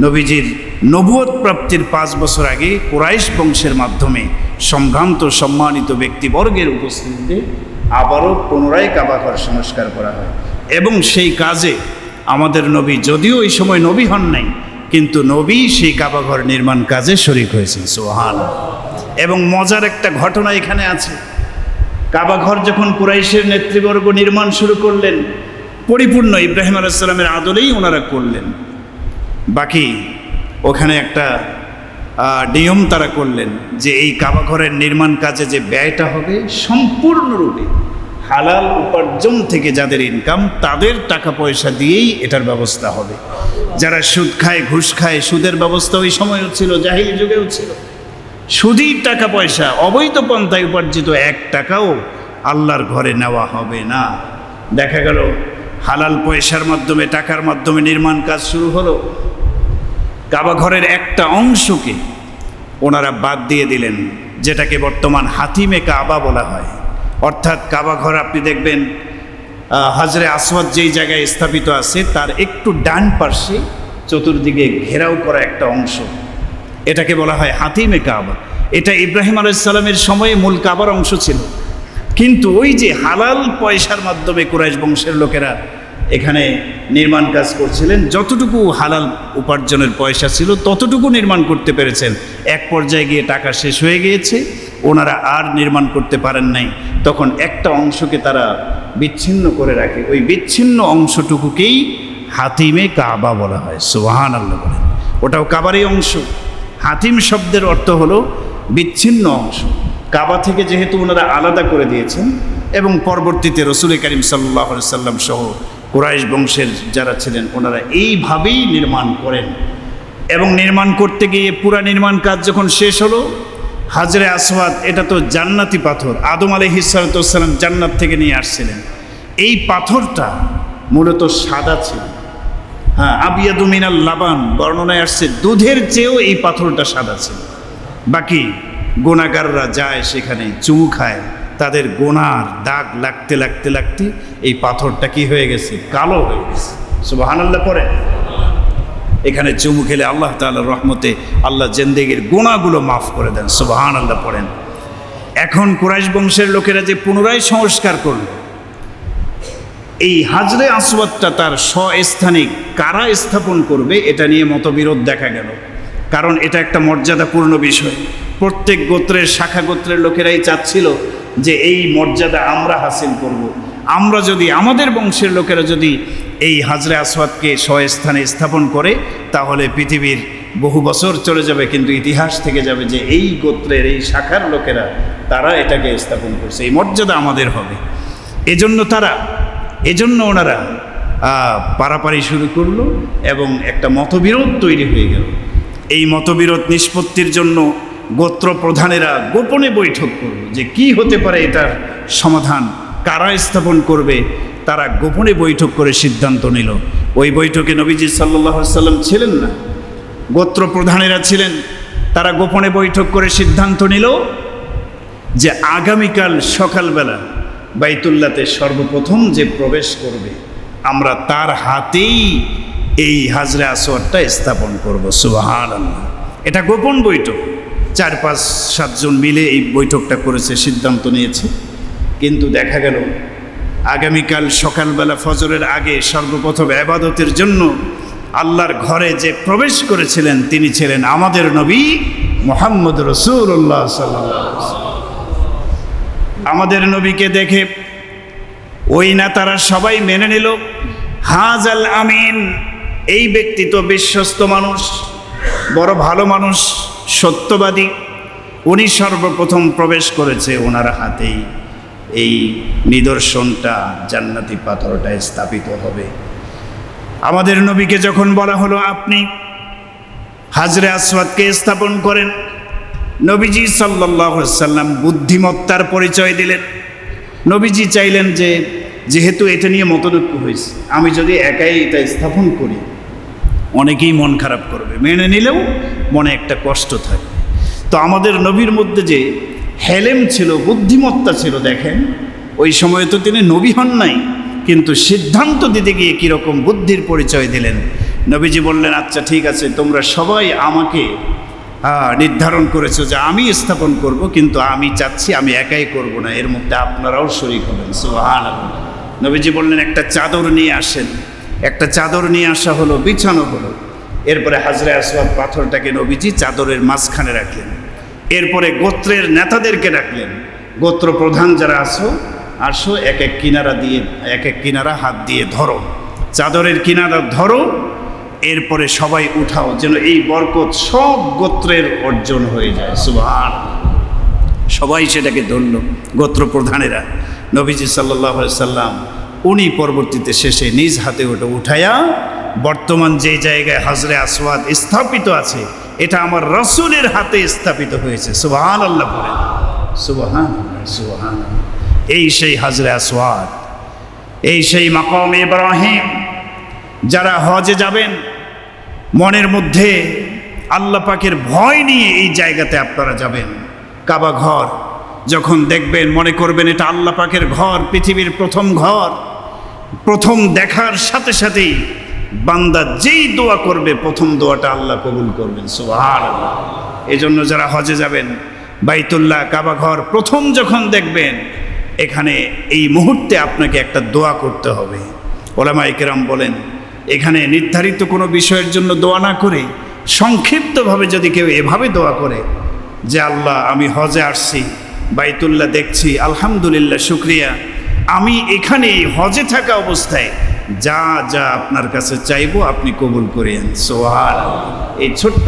নবীজির নবুয়ত প্রাপ্তির 5 বছর আগে কুরাইশ বংশের মাধ্যমে সম্ভ্রান্ত সম্মানিত ব্যক্তিবর্গের উপস্থিতিতে আবারও পুনরায় কাবাঘর সংস্কার করা হয় এবং সেই কাজে আমাদের নবী, যদিও এই সময় নবী হন নাই, কিন্তু নবী সেই কাবাঘর নির্মাণ কাজে শরীক হয়েছেন। সুবহানাল্লাহ। এবং মজার একটা ঘটনা এখানে আছে। কাবাঘর যখন কুরাইশের নেতৃবর্গ নির্মাণ শুরু করলেন, পরিপূর্ণ ইব্রাহিম আলাইহিস সালামের আদলেই ওনারা করলেন। বাকি ওখানে একটা নিয়ম তারা করলেন যে এই কাবাঘরের নির্মাণ কাজে যে ব্যয়টা হবে সম্পূর্ণরূপে হালাল উপার্জন থেকে যাদের ইনকাম, তাদের টাকা পয়সা দিয়েই এটার ব্যবস্থা হবে। যারা সুদ খায়, ঘুষ খায়, সুদের ব্যবস্থা ওই সময়ও ছিল, জাহিলি যুগেও ছিল। সুদী টাকা পয়সা, অবৈধ পন্থায় উপার্জিত 1 টাকাও আল্লাহর ঘরে নেওয়া হবে না। দেখা গেল হালাল পয়সার মাধ্যমে, টাকার মাধ্যমে নির্মাণ কাজ শুরু হলো। কাবাঘরের একটা অংশকে ওনারা বাদ দিয়ে দিলেন, যেটাকে বর্তমান হাতিমে কাবা বলা হয়। অর্থাৎ কাবাঘর আপনি দেখবেন হাজরে আসওয়াদ যেই জায়গায় স্থাপিত আছে তার একটু ডান পার্শ্বে চতুর্দিকে ঘেরাও করা একটা অংশ, এটাকে বলা হয় হাতিমে কাবা। এটা ইব্রাহিম আলাইহিস সালামের সময়ে মূল কাবার অংশ ছিল, কিন্তু ওই যে হালাল পয়সার মাধ্যমে কুরাইশ বংশের লোকেরা এখানে নির্মাণ কাজ করছিলেন, যতটুকু হালাল উপার্জনের পয়সা ছিল ততটুকু নির্মাণ করতে পেরেছেন। এক পর্যায়ে গিয়ে টাকা শেষ হয়ে গিয়েছে, ওনারা আর নির্মাণ করতে পারেন নাই। তখন একটা অংশকে তারা বিচ্ছিন্ন করে রাখে, ওই বিচ্ছিন্ন অংশটুকুকেই হাতিমে কাবা বলা হয়। সুবহানাল্লাহ বলেন। ওটাও কাবারই অংশ। হাতিম শব্দের অর্থ হলো বিচ্ছিন্ন অংশ। কাবা থেকে যেহেতু ওনারা আলাদা করে দিয়েছেন এবং পরবর্তীতে রসুল করিম সাল্লাল্লাহু আলাইহি সাল্লাম সহ কুরাইশ বংশের যারা ছিলেন ওনারা এইভাবেই নির্মাণ করেন। এবং নির্মাণ করতে গিয়ে পুরা নির্মাণ কাজ যখন শেষ হলো, হাজরে আসওয়াদ, এটা তো জান্নাতি পাথর, আদম আলাইহিস সালাম জান্নাত থেকে নিয়ে আসছিলেন। এই পাথরটা মূলত সাদা ছিল। হ্যাঁ, আবিয়াদু মিনাল লাবান, বর্ণনায় আসছে দুধের চেয়েও এই পাথরটা সাদা ছিল। বাকি গুনাহগাররা যায় সেখানে চুমু খায়, তাদের গুনার দাগ লাগতে লাগতে লাগতে এই পাথরটা কি হয়ে গেছে? কালো হয়ে গেছে। সুবহানাল্লাহ পড়ে। এখানে চুমু খেলে আল্লাহ তাআলার রহমতে আল্লাহ জিন্দেগির গুনাহগুলো মাফ করে দেন। সুবহানাল্লাহ পড়েন। এখন কুরাইশ বংশের লোকেরা যে পুনরায় সংস্কার করল, এই হাজরে আসওয়াদটা তার স্বস্থানে কারা স্থাপন করবে এটা নিয়ে মতবিরোধ দেখা গেল। কারণ এটা একটা মর্যাদাপূর্ণ বিষয়। প্রত্যেক গোত্রের, শাখা গোত্রের লোকেরাই চাচ্ছিল যে এই মর্যাদা আমরা হাসিল করব। আমরা যদি, আমাদের বংশের লোকেরা যদি এই হাজরে আসওয়াদকে স্বস্থানে স্থাপন করে তাহলে পৃথিবীর বহু বছর চলে যাবে, কিন্তু ইতিহাস থেকে যাবে যে এই গোত্রের, এই শাখার লোকেরা তারা এটাকে স্থাপন করছে, এই মর্যাদা আমাদের হবে। এজন্য ওনারা পারাপারি শুরু করলো এবং একটা মতবিরোধ তৈরি হয়ে গেল। এই মতবিরোধ নিষ্পত্তির জন্য গোত্র প্রধানেরা গোপনে বৈঠক করল যে কি হতে পারে এটার সমাধান, কারা স্থাপন করবে। তারা গোপনে বৈঠক করে সিদ্ধান্ত নিল। ওই বৈঠকে নবীজি সাল্লাল্লাহু আলাইহি সাল্লাম ছিলেন না, গোত্র প্রধানেরা ছিলেন। তারা গোপনে বৈঠক করে সিদ্ধান্ত নিল যে আগামীকাল সকালবেলা বাইতুল্লাহতে সর্বপ্রথম যে প্রবেশ করবে আমরা তার হাতেই এই হাজরে আসওয়াদটা স্থাপন করব। সুবহানাল্লাহ। এটা গোপন বৈঠক, 4-5-7 জন মিলে এই বৈঠকটা করেছে, সিদ্ধান্ত নিয়েছে। কিন্তু দেখা গেল আগামীকাল সকালবেলা ফজরের আগে সর্বপ্রথম ইবাদতের জন্য আল্লাহর ঘরে যে প্রবেশ করেছিলেন তিনি ছিলেন আমাদের নবী মুহাম্মদ রাসূলুল্লাহ সাল্লাল্লাহু আলাইহি ওয়াসাল্লাম। আমাদের নবীকে দেখে ওই নেতারা সবাই মেনে নিল, হাজাল আমিন, এই ব্যক্তি তো বিশ্বস্ত মানুষ, বড় ভালো মানুষ, সত্যবাদী, উনি সর্বপ্রথম প্রবেশ করেছে, ওনার হাতেই এই নিদর্শনটা জান্নাতি পাথরটা স্থাপিত হবে। আমাদের নবীকে যখন বলা হলো আপনি হাজরে আসওয়াদকে স্থাপন করেন, নবীজি সাল্লাল্লাহু আলাইহি ওয়াসাল্লাম বুদ্ধিমত্তার পরিচয় দিলেন। নবীজি চাইলেন যে যেহেতু এটা নিয়ে মতৈক্য হয়েছে, আমি যদি একাই এটা স্থাপন করি অনেকেই মন খারাপ করবে, মেনে নিলেও মনে একটা কষ্ট থাকবে। তো আমাদের নবীর মধ্যে যে হেলেম ছিল, বুদ্ধিমত্তা ছিল, দেখেন ওই সময়ে তো তিনি নবী হন নাই, কিন্তু সিদ্ধান্ত দিতে গিয়ে কীরকম বুদ্ধির পরিচয় দিলেন। নবীজি বললেন আচ্ছা ঠিক আছে, তোমরা সবাই আমাকে নির্ধারণ করেছো যে আমি স্থাপন করব, কিন্তু আমি চাচ্ছি আমি একাই করব না, এর মধ্যে আপনারাও শরীক হবেন। সুবহানাল্লাহ। নবীজি বললেন একটা চাদর নিয়ে আসেন। একটা চাদর নিয়ে আসা হলো, বিছানো হলো। এরপরে হাজরে আসওয়াদ পাথরটাকে নবীজি চাদরের মাঝখানে রাখলেন। এরপরে গোত্রের নেতাদেরকে ডাকলেন, গোত্র প্রধান যারা আসো এক এক কিনারা হাত দিয়ে ধরো, চাদরের কিনারা ধরো, এরপরে সবাই উঠাও, যেন এই বরকত সব গোত্রের অর্জন হয়ে যায়। সুবহানাল্লাহ। সবাই সেটাকে ধরল, গোত্র প্রধানেরা। নবীজি সাল্লাল্লাহু আলাইহি সাল্লাম উনি পরবর্তীতে শেষে নিজ হাতে ওটা উঠায়া বর্তমান যে জায়গায় হাজরে আসওয়াদ স্থাপিত আছে এটা আমার রাসূলের হাতে স্থাপিত হয়েছে। সুবহানাল্লাহ বলেন, সুবহানাল্লাহ, সুবহানাল্লাহ। এই সেই হাজরে আসওয়াদ, এই সেই মাকাম ইব্রাহিম। যারা হজে যাবেন মনের মধ্যে আল্লাহ পাকের ভয় নিয়ে এই জায়গাতে আপনারা যাবেন। কাবা ঘর যখন দেখবেন মনে করবেন এটা আল্লাহ পাকের ঘর, পৃথিবীর প্রথম ঘর। প্রথম দেখার সাথে সাথেই বান্দা যেই দোয়া করবে প্রথম দোয়াটা আল্লাহ কবুল করবেন। সুবহানাল্লাহ। এই জন্য যারা হজে যাবেন বাইতুল্লাহ কাবা ঘর প্রথম যখন দেখবেন এখানে এই মুহূর্তে আপনাকে একটা দোয়া করতে হবে। ওলামায়ে কেরাম বলেন এখানে নির্ধারিত কোনো বিষয়ের জন্য দোয়া না করে সংক্ষিপ্তভাবে যদি কেউ এভাবে দোয়া করে যে আল্লাহ আমি হজে আসছি, বাইতুল্লাহ দেখছি, আলহামদুলিল্লাহ, শুকরিয়া, আমি এখানে হজে থাকা অবস্থায় যা যা আপনার কাছে চাইবো আপনি কবুল করিয়েন। সুবহানাল্লাহ। এই ছোট্ট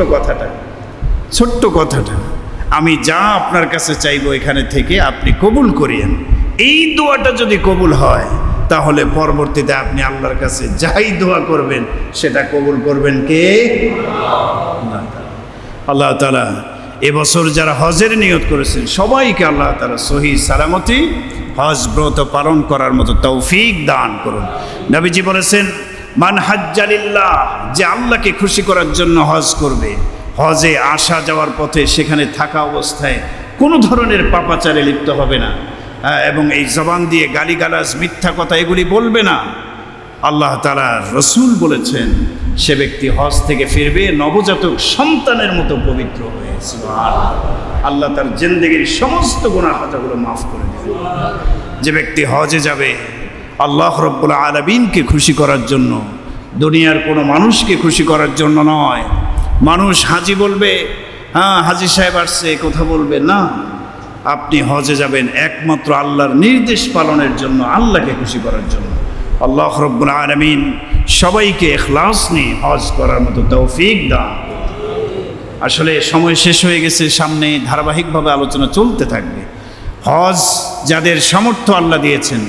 কথাটা আমি যা আপনার কাছে চাইবো এখানে থেকে আপনি কবুল করিয়েন, এই দোয়াটা যদি কবুল হয় তাহলে পরবর্তীতে আপনি আল্লাহর কাছে যাই দোয়া করবেন সেটা কবুল করবেন কে? আল্লাহ তাআলা। এবছর যারা হজের নিয়ত করেছেন সবাইকে আল্লাহ তাআলা সহি সালামতি হজ ব্রত পালন করার মতো তৌফিক দান করুন। নবীজি বলেছেন মান হাজ্জালিল্লাহ, যে আল্লাহকে খুশি করার জন্য হজ করবে, হজে আসা যাওয়ার পথে সেখানে থাকা অবস্থায় কোনো ধরনের পাপাচারে লিপ্ত হবে না, এবং এই জবান দিয়ে গালিগালাজ মিথ্যা কথা এগুলি বলবে না। আল্লাহ তাআলা রসুল বলেছেন সে ব্যক্তি হজ থেকে ফিরবে নবজাতক সন্তানের মতো পবিত্র হয়ে। সুবহানাল্লাহ। আল্লাহ তার জিন্দেগির সমস্ত গুনাহ খাতাগুলো মাফ করে দেবেন। যে ব্যক্তি হজে যাবে আল্লাহ রাব্বুল আলামিনকে খুশি করার জন্য, দুনিয়ার কোনো মানুষকে খুশি করার জন্য নয়। মানুষ হাজি বলবে, হ্যাঁ হাজি সাহেব আসছে, কথা বলবে না। আপনি হজে যাবেন একমাত্র আল্লাহর নির্দেশ পালনের জন্য, আল্লাহকে খুশি করার জন্য। আল্লাহ রাব্বুল আলামিন সবাইকে ইখলাস নিয়ে হজ করার মতো তৌফিক দান। আসলে সময় শেষ হয়ে গেছে, সামনে ধারাবাহিকভাবে আলোচনা চলতে থাকবে। হজ যাদের সামর্থ্য আল্লাহ দিয়েছেন,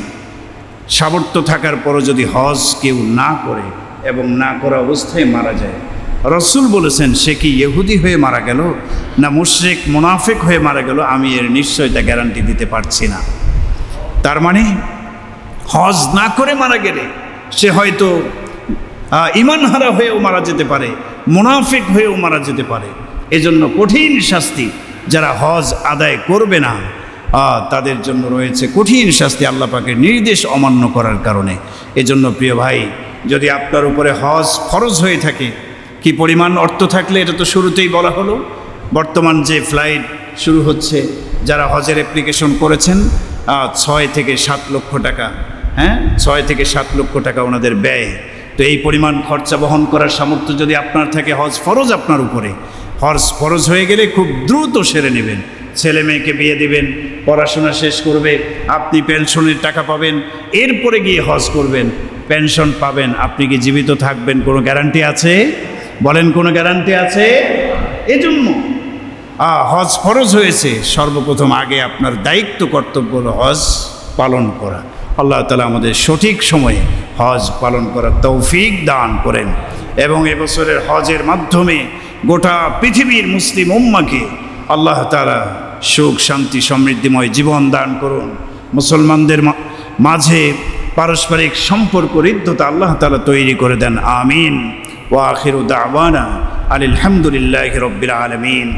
সামর্থ্য থাকার পরও যদি হজ কেউ না করে এবং না করা অবস্থায় মারা যায়, রসুল বলেছেন সে কি ইহুদি হয়ে মারা গেল না মুশরিক মুনাফিক হয়ে মারা গেল, আমি এর নিশ্চয়তা গ্যারান্টি দিতে পারছি না। তার মানে হজ না করে মারা গেলে সে হয়তো ইমানহারা হয়েও মারা যেতে পারে, মুনাফিক হয়েও মারা যেতে পারে। এজন্য কঠিন শাস্তি। যারা হজ আদায় করবে না তাদের জন্য রয়েছে কঠিন শাস্তি আল্লাহ পাকের নির্দেশ অমান্য করার কারণে। এজন্য প্রিয় ভাই, যদি আপনার উপরে হজ ফরজ হয়ে থাকে, কি পরিমাণ অর্থ থাকলে, এটা তো শুরুতেই বলা হলো। বর্তমান যে ফ্লাইট শুরু হচ্ছে, যারা হজের অ্যাপ্লিকেশন করেছেন 6 থেকে 7 লক্ষ টাকা, 6 থেকে 7 লক্ষ টাকা ওনাদের ব্যয়। তো এই পরিমাণ খরচা বহন করার সামর্থ্য যদি আপনার থাকে, হজ ফরজ আপনার উপরে, হজ ফরজ হয়ে গেলে খুব দ্রুত সেরে নেবেন। ছেলে মেয়েকে বিয়ে দিবেন, পড়াশোনা শেষ করবে, আপনি পেনশনের টাকা পাবেন, এরপরে গিয়ে হজ করবেন, পেনশন পাবেন। আপনি কি জীবিত থাকবেন কোনো গ্যারান্টি আছে? বলেন, কোনো গ্যারান্টি আছে? এজন্য হজ ফরজ হয়েছে। সর্বপ্রথম আগে আপনার দায়িত্ব, কর্তব্য হলো হজ পালন করা। আল্লাহ তাআলা আমাদের সঠিক সময়ে হজ পালন করার তৌফিক দান করেন এবং এবছরের হজের মাধ্যমে গোটা পৃথিবীর মুসলিম উম্মাকে আল্লাহ তাআলা সুখ, শান্তি, সমৃদ্ধিময় জীবন দান করুন। মুসলমানদের মাঝে পারস্পরিক সম্পর্ক, হৃদ্যতা আল্লাহ তাআলা তৈরি করে দেন। আমিন। ওয়া আখিরু দাওয়ানা আলহামদুলিল্লাহি রাব্বিল আলামিন।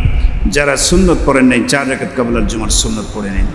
যারা সুন্নত পড়েন নাই, 4 রাকাত ক্বাবলাল জুমার সুন্নত পড়ে নিন।